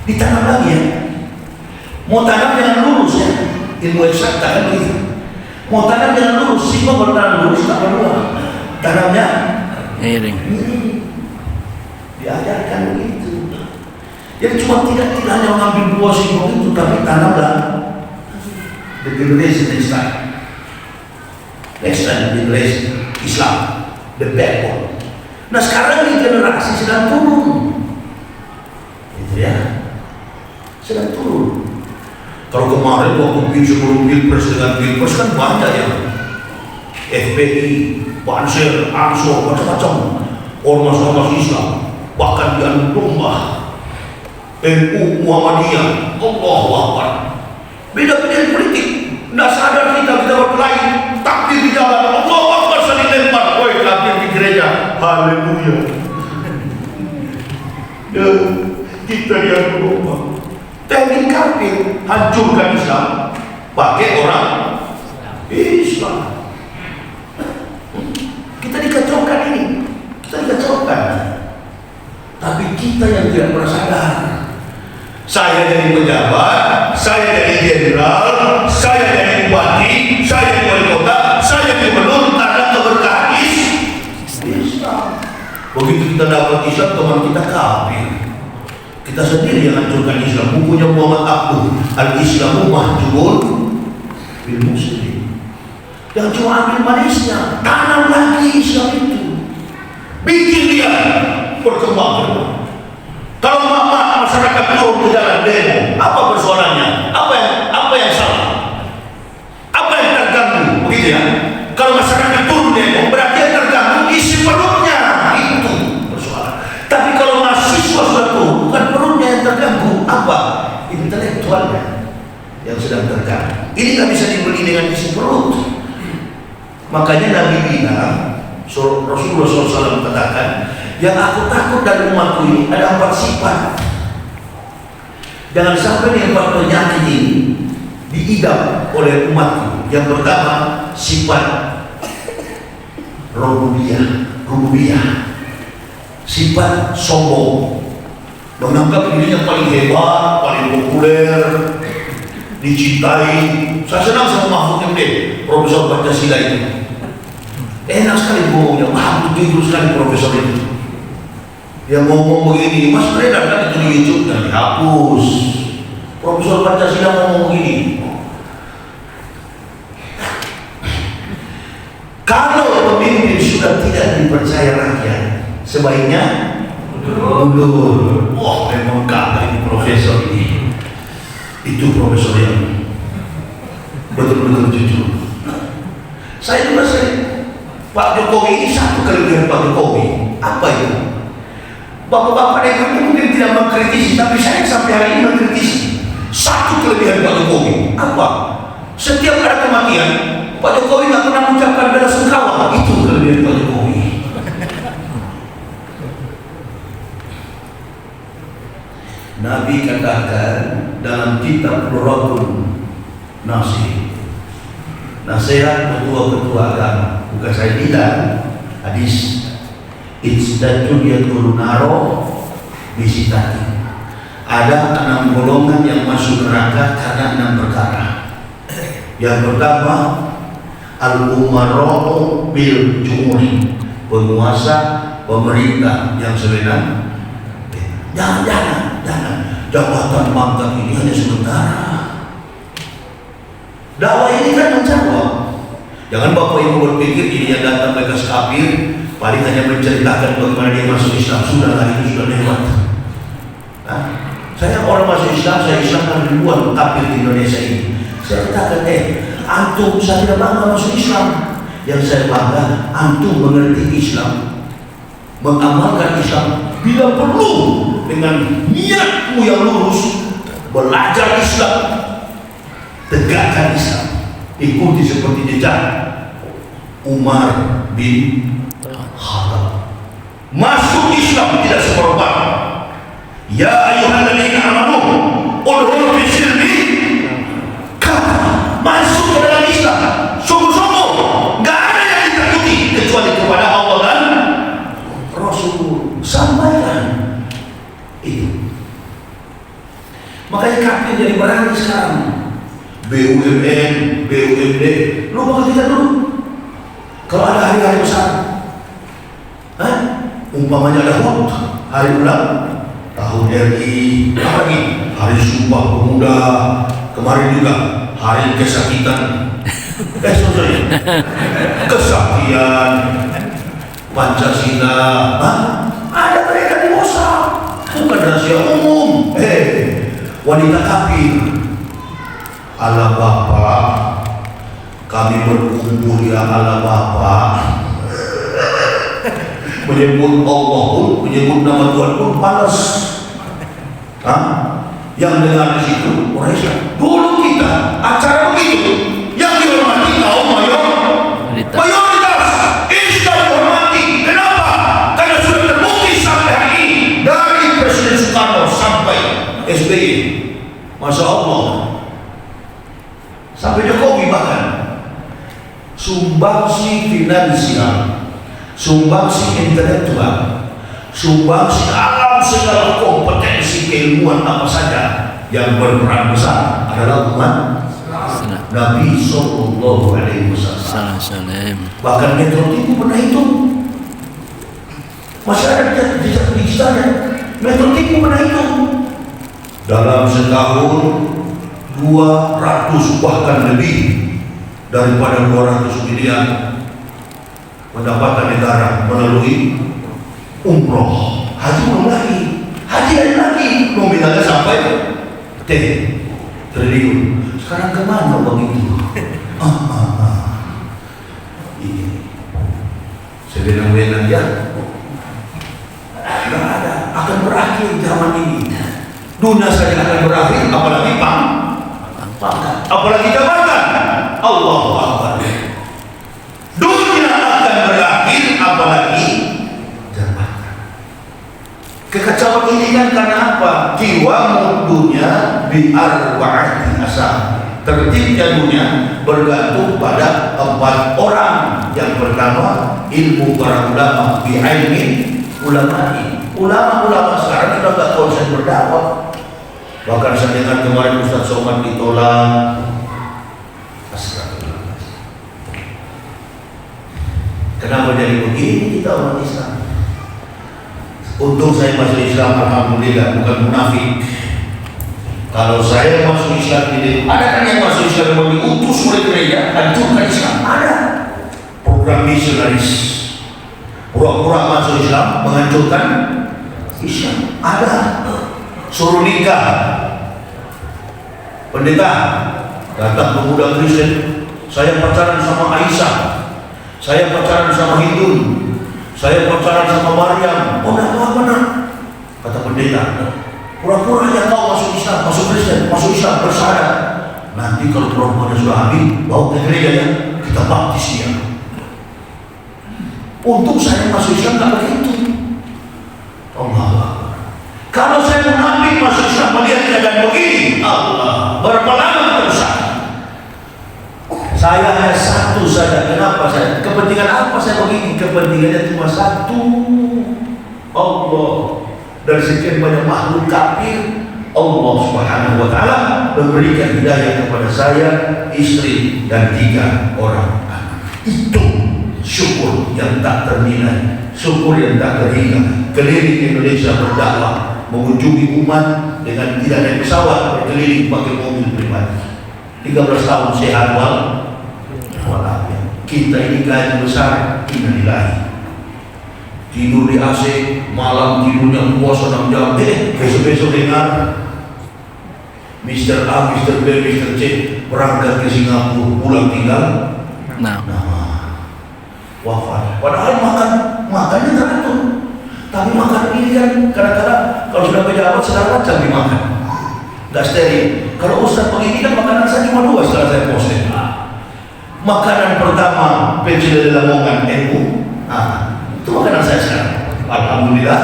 ditanam lagi ya. Mau tanam jangan lurus ya, ilmu eksakta kan begitu. Mau tanam jangan lurus, singkong kalau tanam lurus tak berbuah. Tanamnya miring. Diajarkan begitu. Jadi cuma tidak hanya mengambil buah singkong itu, tapi tanamlah the generation Islam. Next time generation Islam, the backbone. Nah sekarang ini generasi sedang turun, gitu ya, sedang turun. Kalau kemarin waktu sebelum Pilpres dengan Pilpres kan banyak ya, FPI, Pansel, Ansor, macam-macam ormas-ormas Islam, bahkan diadu domba NU, Muhammadiyah, Allahu Akbar. Beda-beda politik, tidak sadar kita berkelahi, takbir di jalan, Allahu Akbar saling lempar, woi takbir di gereja, haleluya. Ya, kita diadu domba. Teknik kafir hancurkan Islam pakai orang Islam. Kita dikacaukan ini, kita dikacaukan. Tapi kita yang tidak pernah sadar. Saya jadi pejabat, saya jadi jenderal, saya jadi bupati, saya jadi wali kota, saya gubernur karena keberkahan Islam. Begitu kita dapat Islam, teman kita kafir. Kita sendiri yang hancurkan Islam. Bukunya Muhammad Abduh, Al-Islamu Mahjubun bil Muslim. Yang cuma ambil manisnya, tanam lagi Islam itu, bikin dia berkembang. Kalau masyarakat turun ke jalan demo, apa persoalannya? Apa yang salah? Apa yang terganggu? Begitu ya. Kalau masyarakat turun demo, berarti yang terganggu isi perutnya, itu persoalan. Tapi kalau mahasiswa sudah turun, bukan perutnya yang terganggu, apa? Intelektualnya yang sedang terganggu. Ini nggak bisa dibeli dengan isi perut. Makanya Nabi bilang, Rasulullah SAW katakan, yang aku takut dari umatku ini ada 4 sifat. Jangan sampai yang 4 penyakit ini diidap oleh umatku. Yang pertama, sifat rububiyah, sifat sombong, menganggap dirinya paling hebat, paling populer, dicintai. Saya senang sama Mahfud MD, Profesor Pancasila itu. Enak sekali ngomongnya, betul sekali profesor itu. Dia ngomong begini, Mas beredar kan itu di YouTube dan dihapus. Profesor Pancasila ngomong begini. Kalau pemimpin sudah tidak dipercaya rakyat, sebaiknya mundur. Wah, memang kagak ini profesor ini. Itu profesor yang betul-betul jujur. Saya juga sering, Pak Jokowi ini satu kelebihan Pak Jokowi. Apa itu? Bapak-bapak ekonomi mungkin tidak mengkritisi, tapi saya sampai hari ini mengkritisi. Satu kelebihan Pak Jokowi. Apa? Setiap ada kematian, Pak Jokowi nggak pernah mengucapkan bela sungkawa. Itu kelebihan Pak Jokowi. Nabi katakan dalam kitab Nurul Nasih, nasihat ketua-ketua agama, bukan saya bilang, hadis Idzatun yadkhulun naro bisitati. Ada 6 golongan yang masuk neraka karena 6 perkara. Yang pertama, al-umara'u bil jumuri, penguasa pemerintah yang sewenang. Jangan jabatan pangkat ini hanya sementara. Dakwah ini kan menjawab. Jangan Bapak Ibu berpikir ini yang datang bekas kafir paling hanya menceritakan bagaimana dia masuk Islam. Sudah itu sudah lewat. Saya orang masuk Islam, saya Islamkan ribuan kafir di Indonesia ini. Saya katakan, antum, saya tidak bangga masuk Islam. Yang saya bangga, antum mengerti Islam, mengamalkan Islam bila perlu dengan niatmu yang lurus, belajar Islam, tegakkan Islam, ikuti seperti jejak Umar bin Khattab. Masuk Islam tidak seperempat. Ya ayyuhalladzina amanu udkhulu fis silmi masuk ke dalam Islam sungguh-sungguh, nggak ada yang ditakuti kecuali kepada Allah dan Rasul. Sampaikan itu. Makanya kafir jadi berani sekarang. BUMN, BUMD, lu bakal kita dulu. Kalau ada hari-hari besar, umpamanya ada HUT, hari ulang tahun RI, apa lagi? Hari Sumpah Pemuda, kemarin juga hari kesakitan, kesaktian, Pancasila, ada mereka di WhatsApp, bukan rahasia umum. Wanita kafir Allah Bapa, kami berkumpul ya Allah Bapa. Menyebut Allah pun, menyebut nama Tuhan pun panas. Yang dengar di situ orang Islam. Dulu kita acara begitu, yang dihormati kaum mayoritas. Islam dihormati. Kenapa? Karena sudah terbukti sampai hari ini dari Presiden Soekarno sampai SBY. Masya Allah. Sampai Jokowi bahkan sumbangsi finansial, sumbangsi intelektual, sumbangsi alam segala kompetensi keilmuan apa saja yang berperan besar adalah umat Nabi Sallallahu Alaihi Wasallam. Bahkan Metro TV pernah hitung, masyarakat digitalnya Metro TV pernah hitung dalam setahun 200 bahkan lebih daripada 200 miliar pendapatan negara melalui umroh. Haji belum lagi, haji ada lagi, nominalnya sampai triliun. Sekarang kemana uang itu? Ini sebenarnya ya, tidak ada, akan berakhir zaman ini. Dunia saja akan berakhir, apalagi apalagi jabatan. Allahu Akbar. Dunia akan berakhir, apalagi jabatan. Kekacauan ini kan karena apa? Jiwa dunia bi'arba'ati asal. Tertibnya dunia bergantung pada 4 orang. Yang pertama, ilmu para ulama bi'ilmi ulama'i. Ulama-ulama sekarang sudah tidak konsen berdakwah. Bahkan saya dengar kemarin Ustaz Somad ditolak. Astagfirullah. Kenapa jadi begini kita orang Islam? Untung saya masuk Islam, alhamdulillah, bukan munafik. Kalau saya masuk Islam ini, ada kan yang masuk Islam yang diutus oleh gereja hancurkan Islam? Ada. Program misionaris, pura-pura masuk Islam menghancurkan Islam. Ada. Suruh nikah, pendeta datang pemuda Kristen, saya pacaran sama Aisyah, saya pacaran sama Hindun, saya pacaran sama Maryam. Oh, tidak apa-apa nak, kata pendeta. Pura-pura aja kau masuk Islam, masuk Kristen, masuk Islam, bersyahadat. Nanti kalau perempuannya sudah hamil, bawa ke gereja ya, kita baptis dia. Untung saya masuk Islam tak begitu. Allah. Kalau saya munafik masuk Islam melihat keadaan begini, Allah, berapa lama terusan? Saya hanya satu saja. Kenapa saya? Kepentingan apa saya begini? Kepentingannya cuma satu. Allah. Dari sekian banyak makhluk kafir, Allah Subhanahu wa Ta'ala memberikan hidayah kepada saya, istri, dan 3 orang anak. Itu syukur yang tak ternilai, syukur yang tak terhingga. Keliling Indonesia berdakwah, mengunjungi umat dengan tidak naik pesawat, berkeliling pakai mobil pribadi. 13 tahun sehat walafiat. Kita ini gaji besar, innalillahi. Tidur di AC, malam tidurnya puasa 6 jam. Besok-besok dengar Mr. A, Mr. B, Mr. C berangkat ke Singapura, pulang tinggal wafat. Padahal makannya teratur. Tapi makan ini kan kadang-kadang kalau sudah pejabat segala macam dimakan, nggak steril. Kalau Ustaz begini kan makanan saya cuma 2 setelah saya posting. Makanan pertama pecel Lamongan NU, itu makanan saya sekarang. Alhamdulillah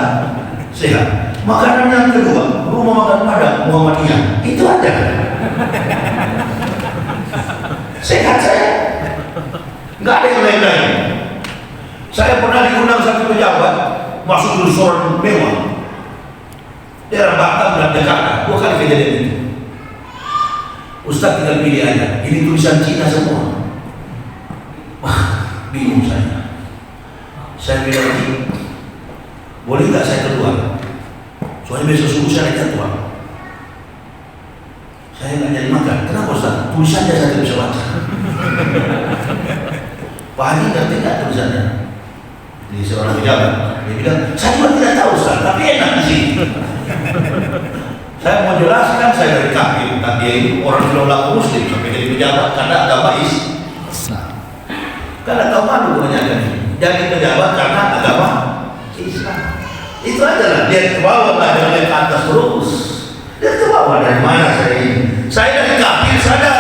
sehat. Makanan yang kedua rumah makan Padang Muhammadiyah, itu ada. Sehat saya, nggak ada yang lain-lain. Saya pernah diundang satu pejabat masuk restoran mewah daerah Batam dan Jakarta, 2 kali kejadian itu. Ustaz tinggal pilih aja, ini tulisan Cina semua. Wah, bingung saya. Saya bilang, boleh nggak saya keluar? Soalnya besok subuh saya ada jadwal. Saya nggak jadi makan. Kenapa Ustaz? Tulisannya saya tidak bisa baca. Pak Haji ngerti nggak tulisannya? Di seorang pejabat, dia bilang, saya juga tidak tahu Ustaz, tapi enak di sini. Saya mau jelaskan, saya dari kafir, tapi dia itu orang bilang muslim sampai jadi pejabat karena agama Islam. Karena tahu malu kebanyakan ini. Jadi pejabat karena agama Islam. Itu aja lah. Dia ke bawah, lah jangan lihat ke atas terus. Dia ke bawah dari mana saya ini? Saya dari kafir sadar.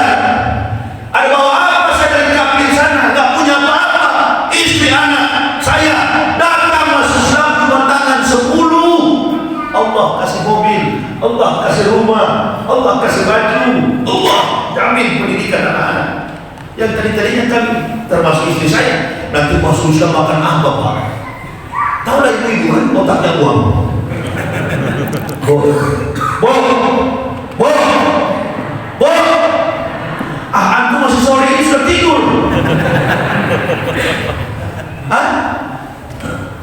Ada bawa apa saya dari kafir sana? Gak punya apa-apa. Istri anak saya datang masuk Islam cuma tangan 10. Allah kasih mobil, Allah kasih rumah, Allah kasih baju, Allah jamin pendidikan anak-anak. Yang tadinya kami termasuk istri saya nanti masuk Islam makan apa Pak? Tahu lah ibu-ibu kan otaknya uang. Boh. Antum masih sore ini sudah tidur. Hah?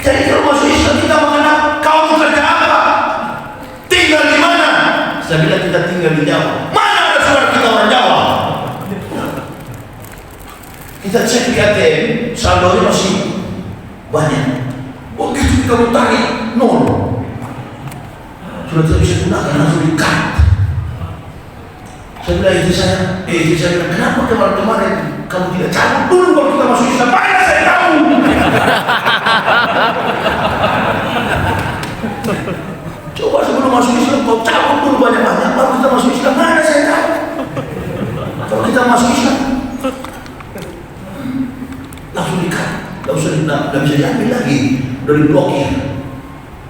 Jadi kalau masuk Islam kita makan apa? Kau mau kerja apa? Tinggal di mana? Saya bilang kita tinggal di Jawa. Mana ada saudara kita orang Jawa? Kita cek di ATM, saldonya masih banyak. Begitu kita mau tarik, nol. Sudah tidak bisa gunakan, langsung di-cut. Saya bilang istri saya bilang, kenapa kemarin-kemarin kamu tidak cabut dulu kalau kita masuk Islam? Mana saya tahu? Coba sebelum masuk Islam kau cabut dulu banyak-banyak, baru kita masuk Islam. Mana saya tahu? Kalau kita masuk Islam langsung di-cut, tidak bisa diambil lagi, udah diblokir.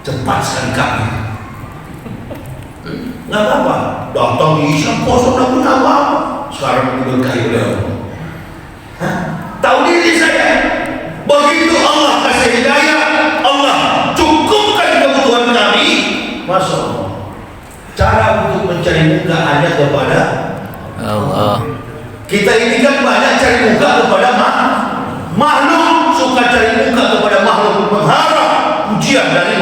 Cepat sekali kami. Nggak apa-apa, datang di Islam kosong tak punya apa-apa. Sekarang diberkahi oleh Allah. Tahu diri saya. Begitu Allah kasih hidayah, Allah cukupkan kebutuhan kami. Masya Allah. Cara untuk mencari muka hanya kepada Allah. Kita ini kan banyak cari muka kepada makhluk, suka cari muka kepada makhluk, mengharap ujian dari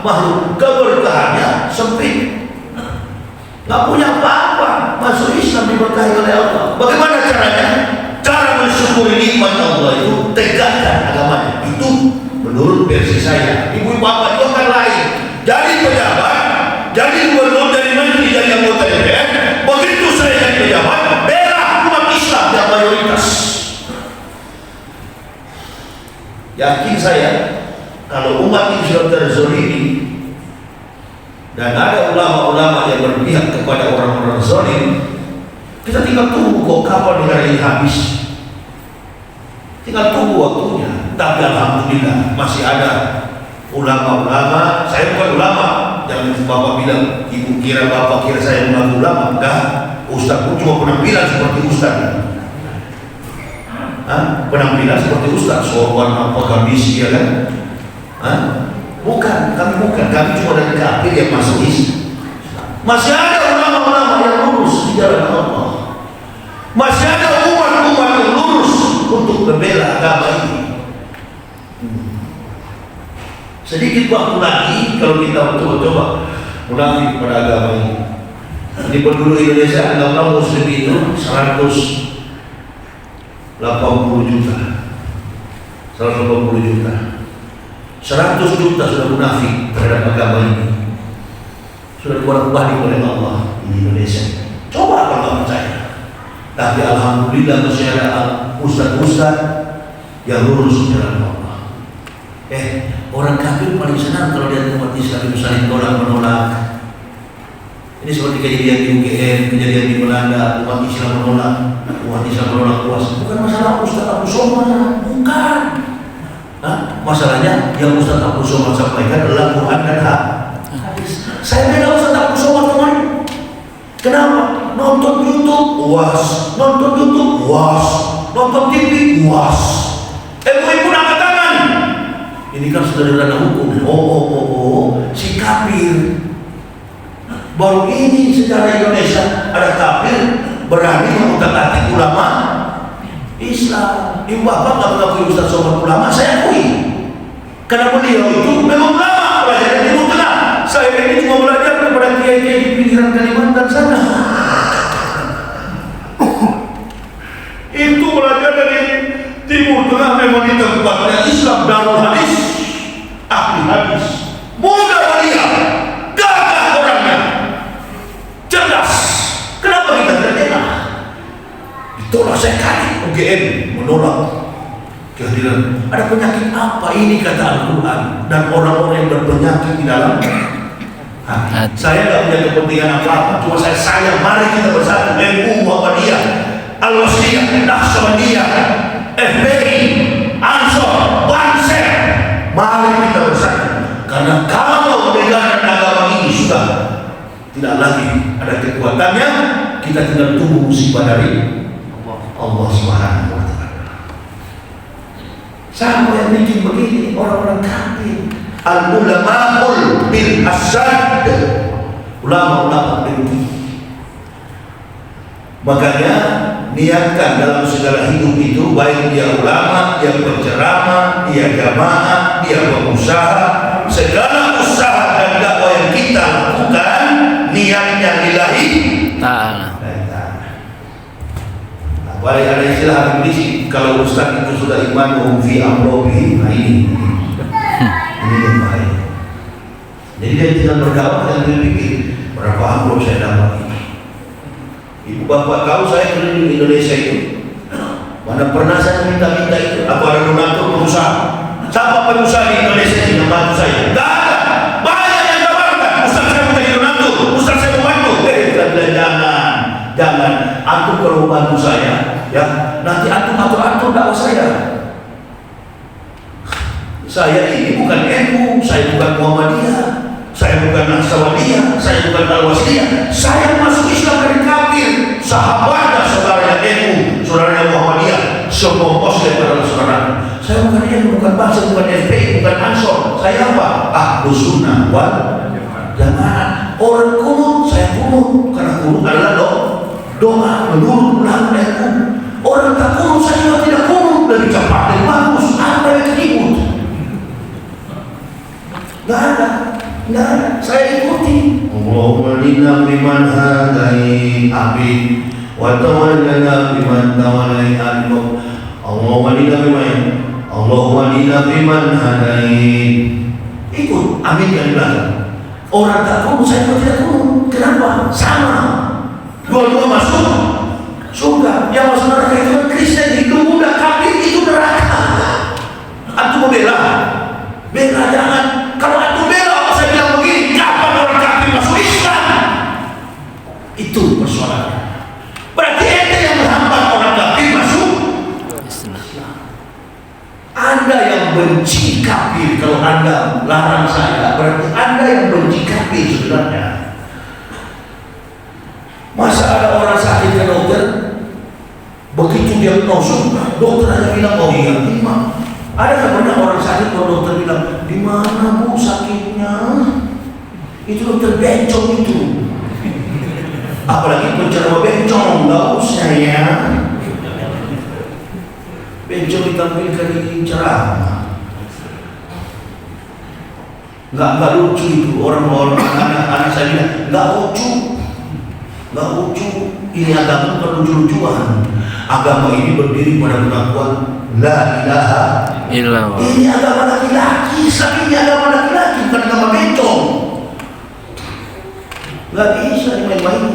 makhluk. Keberkahannya sempit. Nggak punya apa-apa, masuk Islam diberkahi oleh Allah. Bagaimana caranya? Cara mensyukuri nikmat Allah itu tegakkan agamanya. Itu menurut versi saya. Ibu bapak itu akan lain. Jadi pejabat, jadi gubernur, jadi menteri, jadi anggota DPR. Begitu saya jadi pejabat, bela umat Islam yang mayoritas. Yakin saya, kalau umat ini sudah terzolimi dan ada ulama-ulama yang berpihak kepada orang-orang zalim, kita tinggal tunggu kok kapan negara ini habis. Tinggal tunggu waktunya. Tapi alhamdulillah masih ada ulama-ulama. Saya bukan ulama. Jangan bapak bilang, ibu kira bapak kira saya mengaku ulama. Enggak. Ustaz pun cuma penampilan seperti ustaz. Penampilan seperti ustaz, sorban apa gamis ya kan? Bukan, kami cuma dari kafir yang masuk Islam. Masih ada ulama-ulama yang lurus di jalan Allah. Masih ada umat-umat yang lurus untuk membela agama ini. Sedikit waktu lagi kalau kita coba munafik pada agama ini. Di penduduk Indonesia agama Muslim itu 180 juta. 180 juta. 100 juta sudah munafik terhadap agama ini. Sudah diubah oleh Allah di Indonesia. Coba kalau nggak percaya. Tapi alhamdulillah masih ada ustaz-ustaz yang lurus di jalan Allah. Orang kafir paling senang kalau dia umat Islam itu saling menolak. Ini seperti kejadian di UGM, kejadian di Belanda, umat Islam menolak puasa. Bukan masalah Ustaz Abu Somad, bukan. Masalahnya yang Ustaz Abu Somad sampaikan adalah Quran dan hadis. Saya bela Ustaz Abu Somad kemarin. Kenapa? Nonton YouTube, puas. Nonton YouTube, puas. Nonton TV, puas. MUI pun angkat tangan. Ini kan sudah ada hukum. Oh, si kafir. Baru ini sejarah Indonesia ada kafir berani mengutak-atik ulama Islam. Ibu bapak nggak mengakui Ustaz Somad ulama, saya akui. Karena beliau itu memang ulama, pelajaran di Timur Tengah. Saya ini cuma belajar kepada kiai-kiai di pinggiran Kalimantan sana. Itu belajar dari Timur Tengah, memang di tempatnya Islam, Darul Hadis, ahli hadis, muda belia, gagah orangnya. Itulah saya kaget UGM menolak kehadiran. Ada penyakit apa ini kata Al-Quran dan orang-orang yang berpenyakit di dalam hati. Saya nggak punya kepentingan apa-apa, cuma saya sayang. Mari kita bersatu, NU, Muhammadiyah, Al-Wasliyah, Naqsabandiyah, FPI, Ansor, Banser. Mari kita bersatu. Karena kalau pegangan agama ini sudah tidak lagi ada kekuatannya, kita tinggal tunggu musibah dari Allah Subhanahu wa Ta'ala. Siapa yang bikin begini? Orang-orang kafir. Al-ulama'ul bil asad, ulama-ulama bil. Makanya niatkan dalam segala hidup itu, baik dia ulama, dia penceramah, dia jamaah, dia pengusaha, segala usaha dan dakwah yang kita lakukan niatnya lillahi ta'ala. Balik ada istilah Habib Rizik, kalau ustaz itu sudah iman fi amrobi, nah ini yang bahaya. Jadi dia tidak berdakwah dan dia pikir berapa amrob saya dapat ini. Ibu bapak tahu saya keliling Indonesia itu, mana pernah saya minta itu? Apa ada donatur pengusaha? Siapa pengusaha di Indonesia yang membantu saya? Tidak ada. Banyak yang tawarkan. Ustaz saya mau jadi donatur, Ustaz saya mau bantu. Jangan. Antum kalau bantu saya, ya nanti antum atur dakwah saya. Saya ini bukan NU, saya bukan Muhammadiyah, saya bukan Naqsabandiyah, saya bukan Al-Wasliyah. Saya masuk Islam dari kafir. Sahabatnya saudaranya NU, saudaranya Muhammadiyah, semua Muslim adalah saudara. Saya bukan NU, bukan Banser, bukan FPI, bukan Ansor. Saya apa? Ahlus Sunnah wal Jamaah. Orang kunut, saya kunut karena kunut adalah doa menurut ulama NU. Orang tak kunut, saya juga tidak kunut. Lebih cepat dan bagus. Apa yang teribut? Nggak ada. Saya ikuti. Allahumma lina biman hadai amin wa tawallana biman tawallai amin. Allahumma lina biman hadai. Ikut amin yang belakang. Orang tak kunut, saya juga tidak kunut. Kenapa? Sama. Dua-dua masuk surga. Yang masuk neraka itu kan Kristen, Hindu, Buddha, kafir, itu neraka. Antum bela jangan. Kalau antum bela, saya bilang begini, kapan orang kafir masuk Islam? Itu persoalannya. Berarti ente yang menghambat orang kafir masuk Islam. Anda yang benci kafir. Kalau anda larang saya, berarti anda yang benci kafir sebenarnya. Masa ada orang sakit ke dokter, begitu dia diagnosis, dokter hanya bilang, oh iya, lima. Ada nggak pernah orang sakit kalau dokter bilang, di mana bu sakitnya? Itu dokter bencong itu. Apalagi penceramah bencong, nggak usah ya. Bencong ditampilkan di ceramah. Nggak lucu itu. Orang-orang anak saya bilang, nggak lucu. Ini agama bukan lucu-lucuan. Agama ini berdiri pada pengakuan la ilaha illallah. Ini agama laki-laki, ini agama laki-laki, bukan agama bencong. Nggak bisa dimain-main.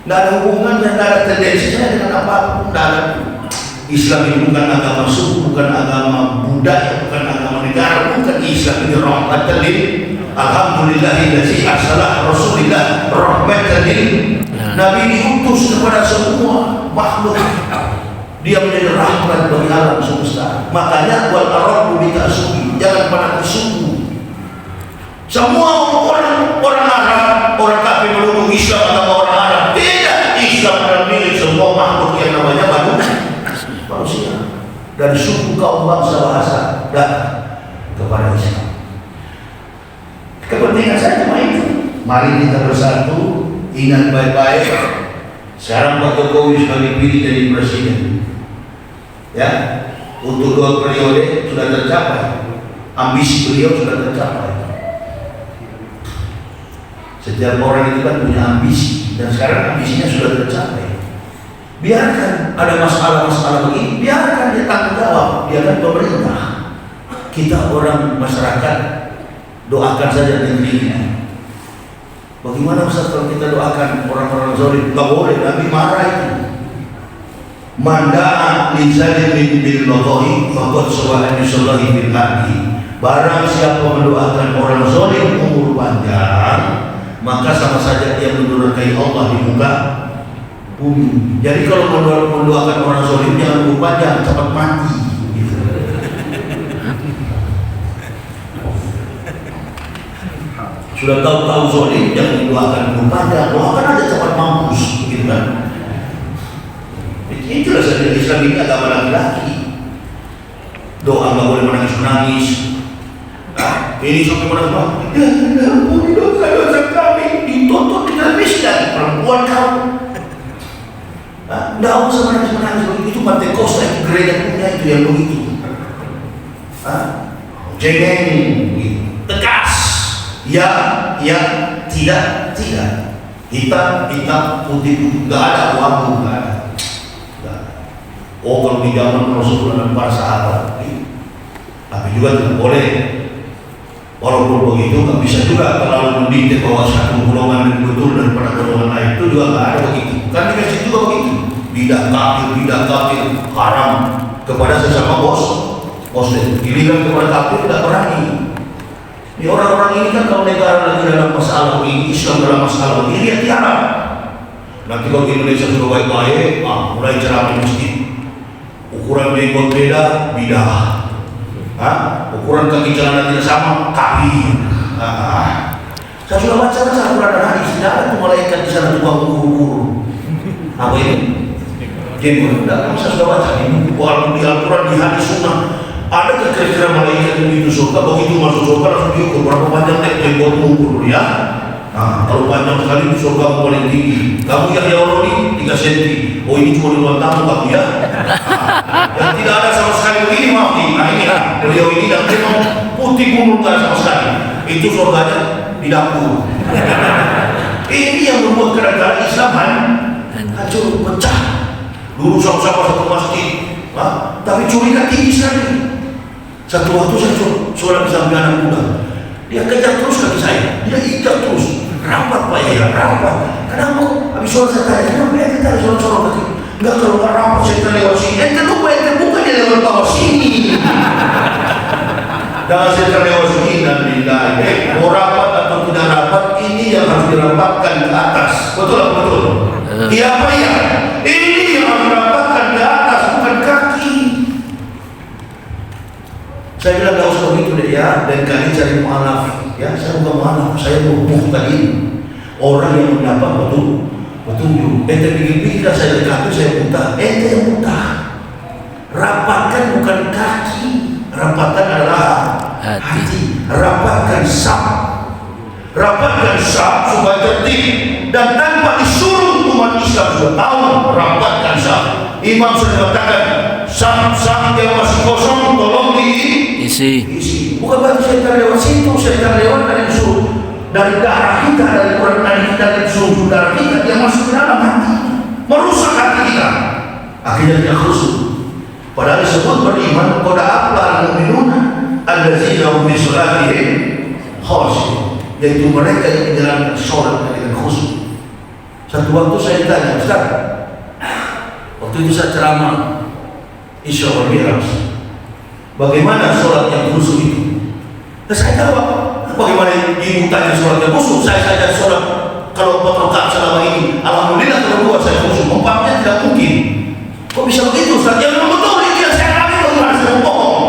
Nggak ada hubungan dan nggak ada tendensinya dengan apapun. Nggak ada. Islam ini bukan agama suku, bukan agama budaya, bukan agama negara, bukan. Islam ini rahmatan lil alhamdulillahillazi arsalah rasulillah rahmatan lil. Nabi diutus kepada semua makhluk. Dia menjadi rahmat bagi alam semesta. Makanya wal arabu bitasubi, jangan pada suku. Semua orang Arab, orang kafir menuduh Islam agama orang Arab. Tidak, Islam adalah milik semua makhluk yang namanya manusia. Dari suku, kaum, bangsa, bahasa dan kepada Islam. Kepentingan saya cuma itu. Mari kita bersatu. Ingat baik-baik, sekarang Pak Jokowi sudah dipilih jadi presiden, ya, untuk 2 periode sudah tercapai, ambisi beliau sudah tercapai. Setiap orang itu kan punya ambisi, dan sekarang ambisinya sudah tercapai. Biarkan ada masalah-masalah begini, biarkan dia tanggung jawab, biarkan pemerintah. Kita orang masyarakat doakan saja negerinya. Bagaimana Ustaz kalau kita doakan orang-orang zalim? Nggak boleh, Nabi marah itu. Manda'a li zalimin bil ladha'i faqad sawa'a bisallahi bil haqi. Barang siapa mendoakan orang zalim umur panjang, maka sama saja dia mendurhakai Allah di muka bumi. Jadi kalau mendoakan orang zalim jangan umur panjang, cepat mati gitu. Sudah tahu zalim jangan mendoakan umur panjang, doakan aja cepat mampus gitu kan. Itulah saja Islam ini agama laki-laki. Doa nggak boleh menangis-menangis. Ini sampai menangis, ya ampun dosa-dosa kami ditonton di televisi dan perempuan kamu. Nggak usah menangis-menangis begitu. Itu Pentekosta, itu gereja punya itu yang begitu. Jengeng, tegas. Ya, tidak. Hitam, putih, nggak ada uang, nggak ada. Oh, kalau di zaman Rasulullah dan para sahabat, tapi juga tidak boleh. Walaupun begitu, nggak bisa juga terlalu mendikte bahwa satu golongan yang betul daripada golongan lain, itu juga nggak ada begitu. Kan di masjid juga begitu. Bidah kafir, haram kepada sesama Muslim. Giliran kepada kafir tidak berani. Ini orang-orang ini kan kalau negara lagi dalam masalah ini, Islam dalam masalah ini, dia tiarap. Nanti kalau Indonesia sudah baik-baik, mulai ceramah di masjid. Ukuran jenggot beda, bidah. Ukuran kaki celana tidak sama, kafir. Saya sudah baca Al-Quran dan hadis, tidak ada malaikat di sana tukang ukur-ukur. Apa ini? Jenggot. Saya sudah baca ini. Walaupun di Al-Quran, di hadis, sunnah, ada kira-kira malaikat yang itu surga, begitu masuk surga langsung diukur berapa panjang jenggot ukur ya. Kalau panjang sekali di surga paling tinggi. Kamu yang ini 3 cm. Oh, ini cuma di ruang tamu kamu ya. Yang tidak ada sama sekali begini, maaf nih. Nah ini beliau ini dan memang putih pun bukan sama sekali. Itu surganya di dapur. Ini yang membuat kerajaan Islam hancur, pecah. Dulu sama-sama satu masjid, tapi curiga tinggi sekali. Satu waktu saya sholat di samping anak muda. Dia kejar terus kaki saya, dia ikat terus. Rapat Pak ya, rapat. Kenapa? Habis sholat saya tanya, kenapa dia kejar sholat kaki? Enggak, kalau nggak rapat saya lewat sini. Ente bukan dia lewat bawah sini. Jangan saya lewat sini dan nilai. Mau rapat atau tidak rapat, ini yang harus dirapatkan ke atas. Betul atau betul? Iya apa ya? Ini yang harus dirapatkan ke atas, bukan kaki. Saya bilang nggak usah begitu deh ya, dan kalian cari mu'alaf ya, saya bukan mu'alaf, saya mau tadi orang yang mendapat petunjuk. Ente pikir-pikir saya dekati, saya buta. Ente yang buta. Rapatkan bukan kaki, rapatkan adalah hati. Rapatkan sab supaya tertib dan tanpa disuruh umat Islam sudah tahu rapatkan sab. Imam sudah katakan sab yang masih kosong tolong diisi. Bukan berarti saya lewat situ, saya lewat dari suruh dari darah kita, dari Quran kita, dari suruh darah kita yang masuk ke dalam hati, merusak hati kita. Akhirnya dia khusyuk. Padahal disebut beriman qad aflahal mu'minuna allazina hum fi sholatihim khashi'un, yaitu mereka yang menjalankan sholat dengan khusyuk. Satu waktu saya ditanya, Ustaz, waktu itu saya ceramah Isra wal Mi'raj, bagaimana sholat yang khusyuk itu? Dan saya jawab, bagaimana ibu tanya sholat yang khusyuk? Saya saja sholat kalau 4 rakaat selama ini, alhamdulillah kedua saya khusyuk, 4-nya tidak mungkin. Kok bisa begitu Ustaz? Yang betul itu yang saya alami, bagaimana saya bohong?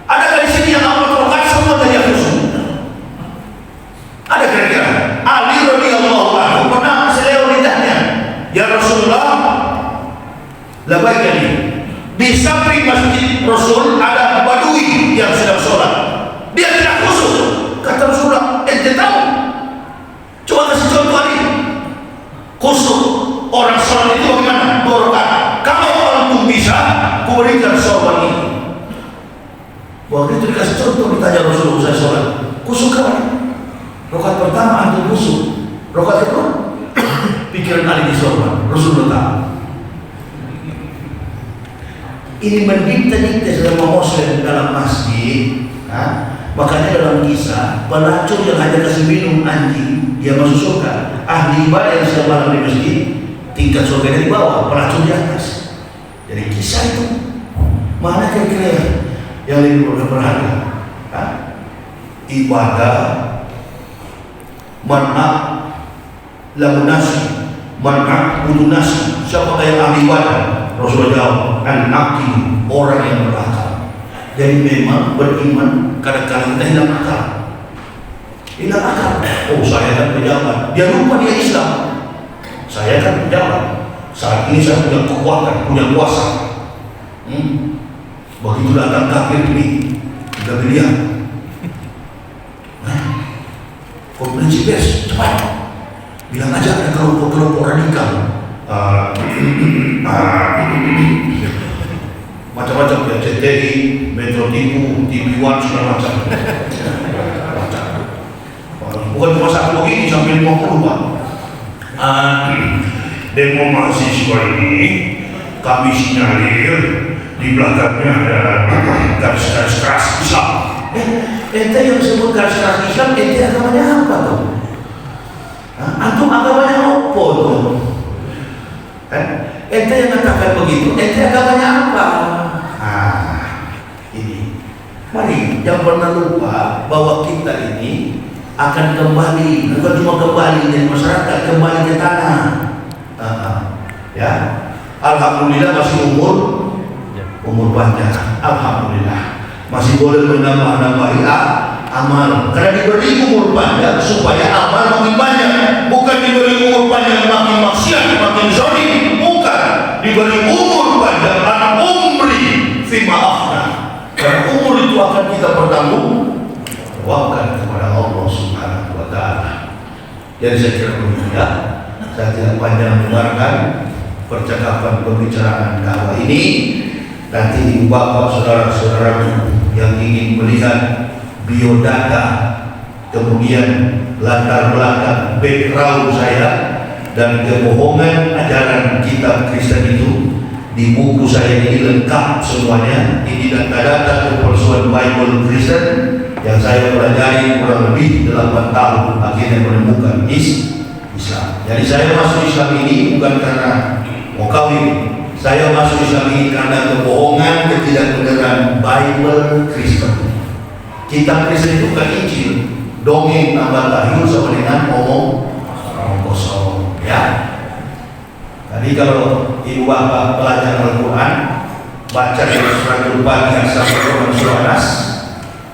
Adakah di sini yang 4 rakaat semua tadi yang khusyuk? Ada kira-kira? Ali radhiyallahu anhu pernah beliau ditanya, ya Rasulullah, labaik Ali. Di samping masjid Rasul ada badui yang sedang sholat. Dia tidak khusyuk. Kata Rasulullah, ente tahu? Coba kasih contoh Ali. Khusyuk orang sholat itu bagaimana? 2 rakaat. Kalau antum bisa, kuberikan sorban ini. Waktu itu dikasih contoh, ditanya Rasulullah, saya sholat khusyuk kapan? Rakaat pertama antum khusyuk. Rakaat kedua pikiran Ali di sorban. Rasulullah tahu. Ini mendikte-dikte selama Muslim dalam masjid. Makanya dalam kisah pelacur yang hanya kasih minum anjing dia masuk surga. Ahli ibadah yang sedang malam di masjid tingkat surganya di bawah, pelacur di atas. Jadi kisah itu mana kira-kira yang lebih berharga? Ibadah, man'ak, lamunasi, man'ak, budunasi. Siapa yang ahli ibadah? Rasulullah jawab, an-naqi, orang yang berakal. Jadi memang beriman kadang-kadang kita hilang akal. Hilang akal. Oh, saya kan pejabat. Dia lupa dia Islam. Saya kan pejabat. Saat ini saya punya kekuatan, punya kuasa. Begitu datang kafir ini, kita lihat. Konferensi pers, cepat. Bilang aja ada kelompok-kelompok radikal. Macam-macam ya, CTI, Metro TV One, segala macam. Bukan cuma satu begini, sampai 50 Pak. Demo mahasiswa ini kami sinyalir di belakangnya ada garis-garis keras Islam. Ente yang sebut garis keras Islam, ente agamanya apa tuh? Antum agamanya apa tuh? Ente yang katakan begitu, ente agamanya apa? Ini, mari jangan pernah lupa bahwa kita ini akan kembali, bukan cuma kembali dari masyarakat, kembali ke tanah. Ya, alhamdulillah masih umur panjang, alhamdulillah masih boleh menambah-nambahi amal. Karena diberi umur panjang supaya amal makin banyak, bukan diberi umur panjang makin maksiat, makin zalim, bukan. Diberi umur panjang an umri fi ma'afna. Karena umur itu akan kita pertanggungjawabkan kepada Allah Subhanahu wa taala. Jadi saya kira begitu ya. Saya tidak panjang mendengarkan percakapan pembicaraan dakwah ini. Nanti ibu bapak saudara-saudara yang ingin melihat biodata, kemudian latar belakang background saya dan kebohongan ajaran kitab Kristen itu, di buku saya ini lengkap semuanya. Ini data-data kepalsuan Bible Kristen yang saya pelajari kurang lebih 8 tahun, akhirnya menemukan Islam. Jadi saya masuk Islam ini bukan karena mau kawin. Saya masuk Islam ini karena kebohongan, ketidakbenaran Bible Kristen. Kitab Kristen itu bukan Injil, dongeng nambah tahyul sama dengan omong kosong. Ya. Tadi kalau ibu bapak belajar Al-Quran, baca dari surat Al-Fatihah sampai surah Nas,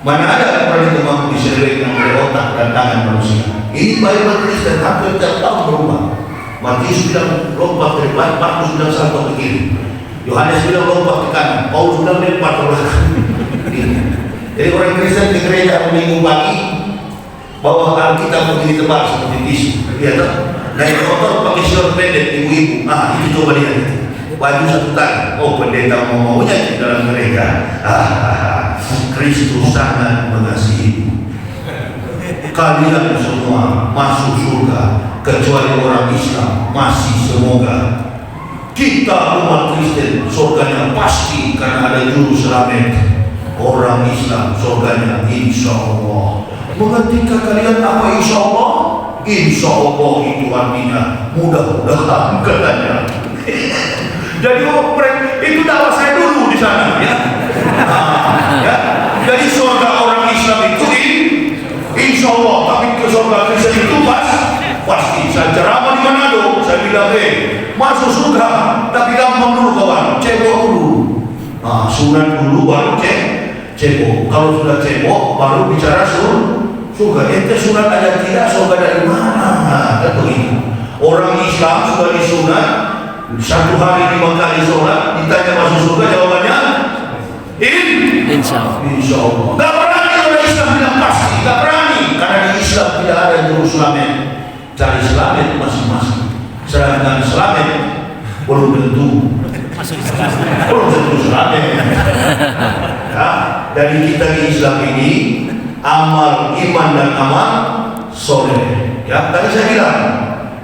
mana ada Al-Quran itu mampu diselewengkan oleh otak dan tangan manusia. Ini Bible Kristen hampir tiap tahun berubah. Matius bilang lompat ke depan, Markus bilang salto ke kiri, Yohanes bilang lompat ke kanan, Paulus bilang lompat ke belakang. Jadi orang Kristen di gereja minggu pagi bawa Alkitab begini tebal seperti tisu, lihat tak? Naik motor pakai short pendek ibu-ibu. Itu coba lihat itu. Baju satu tangan. Oh, pendeta mau-maunya di dalam gereja. Kristus sangat mengasihi. Kalian semua masuk surga kecuali orang Islam masih semoga. Kita umat Kristen surganya pasti karena ada juru selamat. Orang Islam surganya insya Allah. Mengertikah kalian apa insya Allah? Insya Allah itu artinya mudah-mudahan katanya. Jadi itu dakwah saya dulu di sana ya. Ya. Jadi surga orang Islam itu insya Allah, tapi ke surga Kristen itu pasti. Saya ceramah di Manado, saya bilang masuk surga, tapi gampang dulu kawan, cebok dulu. Sunat dulu baru cebok. Kalau sudah cebok baru bicara surga. Ente sunat ada tidak, surga dari mana? Kan begitu. Orang Islam sudah disunat 1 hari 5 kali sholat, ditanya masuk surga, jawabannya insya Allah. Gak berani orang Islam bilang pasti, gak berani. Karena di Islam tidak ada juru selamat. Cari selamat masing-masing. Sedangkan selamat belum tentu selamat. Ya, dari kita di Islam ini amal iman dan amal soleh. Ya, tadi saya bilang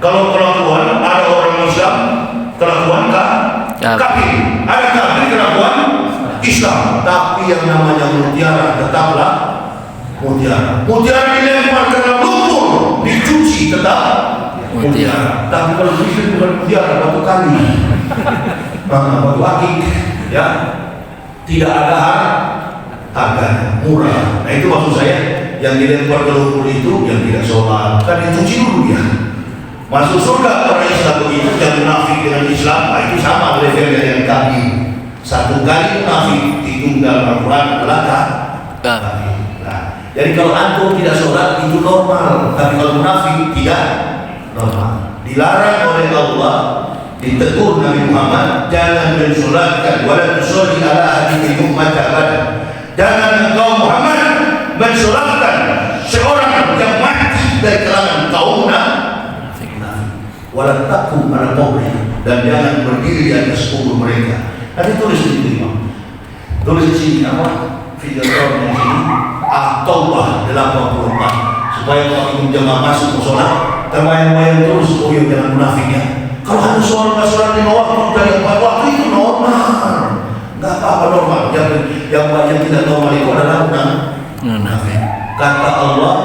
kalau kelakuan ada orang Islam kelakuan kafir, ada kafir kelakuan Islam, tapi yang namanya mutiara tetaplah mutiara. Mutiara dilempar ke dalam lumpur, dicuci tetap mutiara. Tapi kalau Kristen bukan mutiara, batu kali, batu akik, ya, tidak ada harganya, murah. Nah itu maksud saya, yang dilempar ke lumpur itu yang tidak sholat, kan dicuci dulu dia. Masuk surga orang Islam begitu, yang munafik dengan Islam, nah itu sama levelnya yang kami. Satu kali munafik itu dalam Al-Quran adalah kafir. Nah, jadi kalau antum tidak sholat itu normal, tapi kalau munafik tidak normal. Dilarang oleh Allah, ditegur Nabi Muhammad, jangan mensolatkan wala tusolli ala ahadin min ummati abadan. Jangan engkau Muhammad mensolatkan seorang yang mati dari kalangan kaumnya, wala taqum ala qabrihim, dan jangan berdiri di atas kubur mereka. Nanti tulis di sini, tulis di sini apa? Video yang ini At-Taubah 84, supaya kalau jemaah masuk ke sholat terbayang-bayang terus, oh ya jangan munafiknya. Kalau hanya sholat lima waktu dari 4 waktu itu normal, nggak apa-apa normal. Yang tidak normal itu adalah munafik. Kata Allah,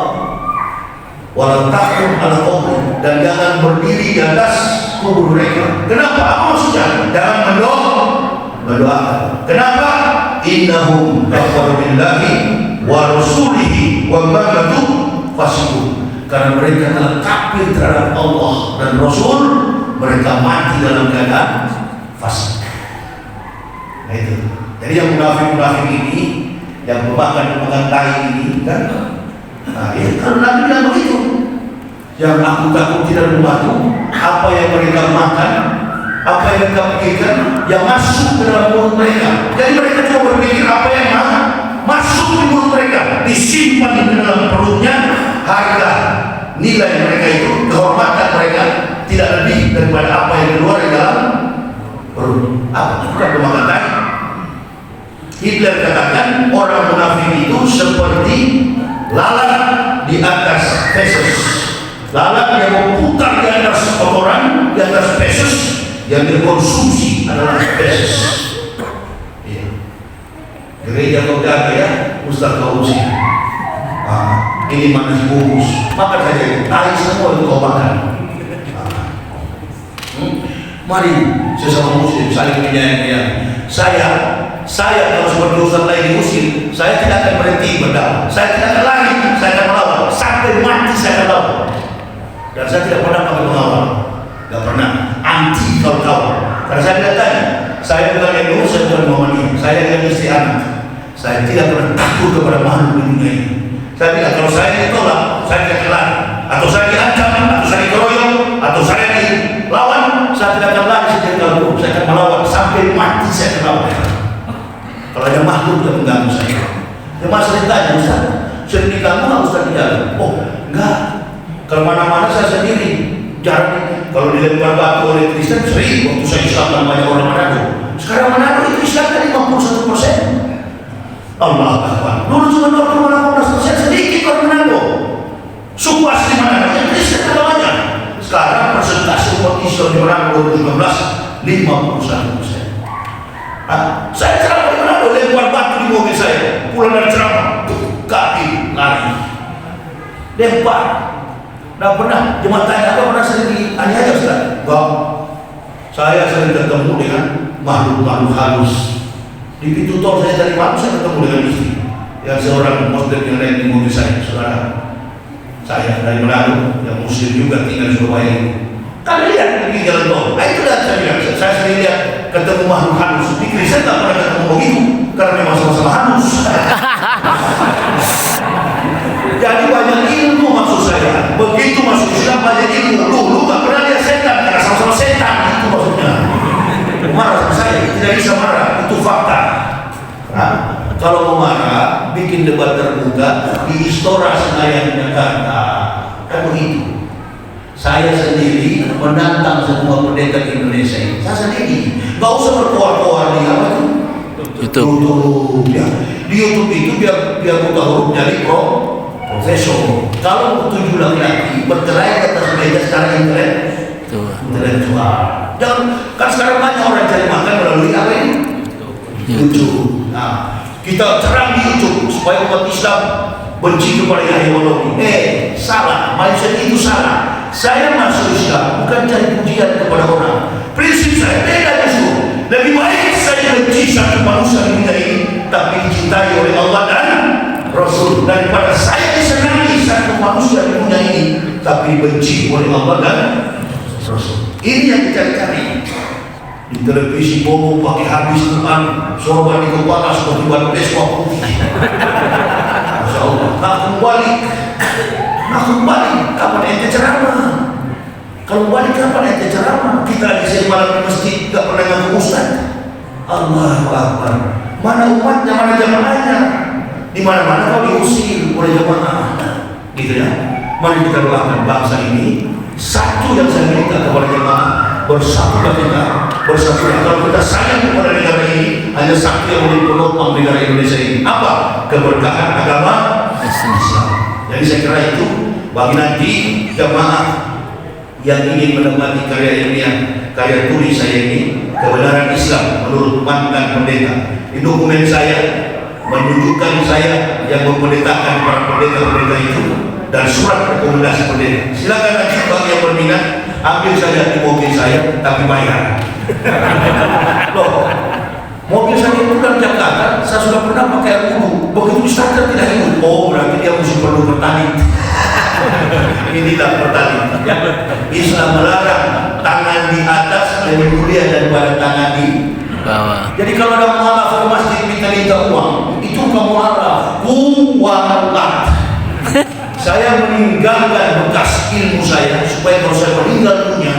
wala taqum ala qabri, dan jangan berdiri di atas kubur mereka. Kenapa? Apa maksudnya? Jangan mendoakan. Kenapa? Innahum kafaru billahi wa rasulihi wa matu fasiqun. Karena mereka telah kafir terhadap Allah dan Rasul, mereka mati dalam keadaan fasik. Nah itu. Jadi yang munafik ini, yang memakan tai ini kan, nah ya karena Nabi bilang begitu. Yang aku takut tidak membantu apa yang mereka makan, apa yang mereka pikirkan, yang masuk ke dalam mulut mereka. Jadi mereka cuma berpikir apa yang masuk di mulut mereka, disimpan di dalam perutnya. Harga nilai mereka itu, kehormatan mereka tidak lebih daripada apa yang keluar di dalam perut. Apa? Bukan pemakan tai. Hitler katakan orang munafik itu seperti lalat di atas feses. Lalat yang memutar di atas kotoran, di atas feses, yang dikonsumsi adalah feses. Ya. Gereja kau jaga ya, Ustaz kau usi. Ini mana dibungkus, makan saja itu. Tai semua itu kau makan. Mari sesama muslim saling menyayangi. Saya kalau seperti Ustaz lain muslim, saya tidak akan berhenti berdakwah. Saya tidak akan lari, saya akan melawan sampai mati. Saya akan lawan. Dan saya tidak pernah pakai pengawal, tidak pernah anti kawan-kawan. Karena saya tidak tanya, saya bukan NU, saya bukan Muhammadiyah, saya yang istri anak. Saya tidak pernah takut kepada makhluk di dunia ini. Saya bilang kalau saya ditolak, saya akan lari, atau saya diancam, atau saya dikeroyok, atau saya dilawan, saya tidak akan lari sejak dahulu. Saya akan melawan sampai mati. Saya akan lawan. Kalau ada makhluk yang mengganggu saya, ya masa ditanya, Ustaz, sering diganggu nggak Ustaz di jalan? Oh, enggak. Kalau mana-mana saya sendiri, jarang. Kalau dilempar batu oleh Kristen sering. Waktu saya Islam banyak orang Manado. Sekarang Manado itu Islam kan 51%. Allah Akbar. Dulu cuma 0,18%, sedikit orang Manado. Suku asli Manado yang Kristen ada banyak. Sekarang persentase umat Islam di Manado 2019 51%. Saya ceramah di Manado, lempar batu di mobil saya. Pulang dari ceramah, kaki lari, lempar. Nah pernah jemaat tanya, apa pernah sering dianiaya Ustaz? Enggak. Saya sering ketemu dengan makhluk-makhluk halus. Di pintu tol saya dari malam saya ketemu dengan istri yang seorang muslim yang lain di mobil saya, saudara. Saya dari Manado, yang muslim juga tinggal di Surabaya itu. Kalian lihat di jalan tol. Nah itu dah saya bilang, saya sering lihat ketemu makhluk halus. Di Kristen tak pernah ketemu begitu, karena memang sama-sama halus. Jadi banyak ilmu maksud saya. Begitu masuk Islam banyak ilmu. Dulu gak pernah lihat setan, karena sama-sama setan. Itu maksudnya. Marah sama saya, tidak bisa marah. Itu fakta. Nah, kalau mau marah, bikin debat terbuka di Istora Senayan Jakarta. Kan begitu. Saya sendiri menantang semua pendeta Indonesia ini. Saya sendiri. Gak usah berkoar-koar di apa itu? YouTube. Ya. Di YouTube itu biar buka huruf jadi profesor. Kalau 7 laki-laki bercerai di atas meja secara intelektual. Jangan, kan sekarang banyak orang cari makan melalui apa ini? YouTube. Nah, kita serang di YouTube supaya umat Islam benci kepada Yahya Wallawi. Salah. Malaysia itu salah. Saya masuk Islam bukan cari pujian kepada orang. Prinsip saya beda justru. Lebih baik saya benci satu manusia di dunia ini, tapi dicintai oleh Allah dan Rasul, daripada saya disenangi satu manusia di dunia ini, tapi dibenci oleh Allah dan Rasul. Ini yang dicari-cari. Di televisi bobo pakai habis Quran, sorban di kepala seperti batu es putih. Masya Allah. Nak kembali. Kapan ente ceramah? Kalau balik kapan ente ceramah? Kita lagi semalam di masjid, tak pernah ngaku ustaz. Allahu Akbar. Mana umatnya, mana jamaahnya? Di mana-mana kau diusir oleh jamaah. Gitu ya. Mari kita doakan bangsa ini. Satu yang saya minta kepada jamaah, bersatulah kita. Kalau kita sayang kepada negara ini, hanya satu yang menjadi penopang negara Indonesia ini. Apa? Keberkahan agama Islam. Jadi saya kira itu bagi nanti jamaah yang ingin menikmati karya ilmiah, karya tulis saya ini, kebenaran Islam menurut mantan pendeta. Di dokumen saya menunjukkan saya yang mempendetakan para pendeta-pendeta itu dan surat rekomendasi pendeta. Silakan nanti bagi yang berminat ambil saja di mobil saya, tapi bayar. Loh, mobil saya itu kan Jakarta, saya sudah pernah pakai air wudhu. Begitu starter tidak ikut. Oh, berarti dia mesti perlu bertani. Ini tidak bertani. Islam melarang tangan di atas lebih mulia daripada tangan di bawah. Jadi kalau ada mualaf ke masjid minta uang, itu kamu mualaf. Kuwalat. Saya meninggalkan bekas ilmu saya supaya kalau saya meninggal dunia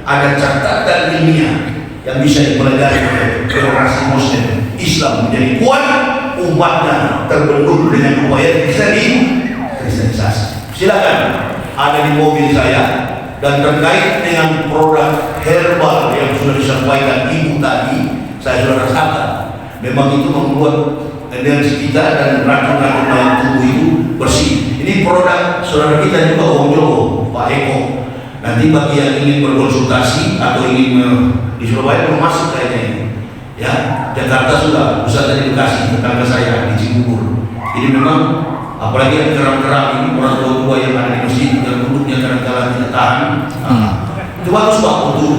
ada catatan ilmiah yang bisa dipelajari oleh generasi Muslim. Islam menjadi kuat, umatnya terbentuk dengan upaya kristenisasi. Silakan ada di mobil saya. Dan terkait dengan produk herbal yang sudah disampaikan ibu tadi, saya sudah rasakan memang itu membuat energi kita dan racun-racun dalam tubuh itu bersih. Ini produk saudara kita juga Om Jowo, Pak Eko. Nanti bagi yang ingin berkonsultasi atau ingin di Surabaya belum masuk kayaknya ini. Ya, Jakarta sudah, pusat dari Bekasi, tetangga saya di Cibubur. Jadi memang apalagi yang keram-keram ini orang tua-tua yang ada di masjid yang duduknya kadang-kadang tidak tahan. Itu bagus Pak untuk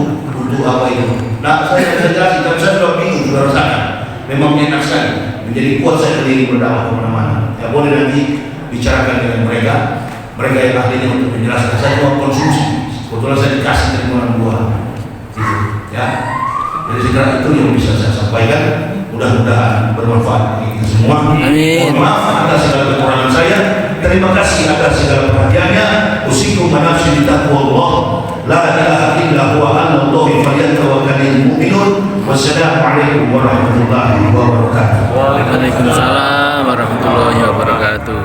apa itu. Nah, saya bisa jelasin, tapi saya sudah bingung, sudah rasakan. Memang enak sekali, menjadi kuat saya sendiri berdakwah kemana-mana. Ya boleh nanti bicarakan dengan mereka yang ahlinya untuk menjelaskan. Saya cuma konsumsi, kebetulan saya dikasih dari orang buah. Gitu, ya. Jadi segera itu yang bisa saya sampaikan. Mudah-mudahan bermanfaat bagi kita semua. Amin. Mohon maaf atas segala kekurangan saya. Terima kasih atas segala perhatiannya. Usikum wa nafsi bi taqwallah. La ilaha illa huwa 'alallahi falyatawakkalul mu'minun. Wassalamualaikum warahmatullahi wabarakatuh. Waalaikumsalam warahmatullahi wabarakatuh.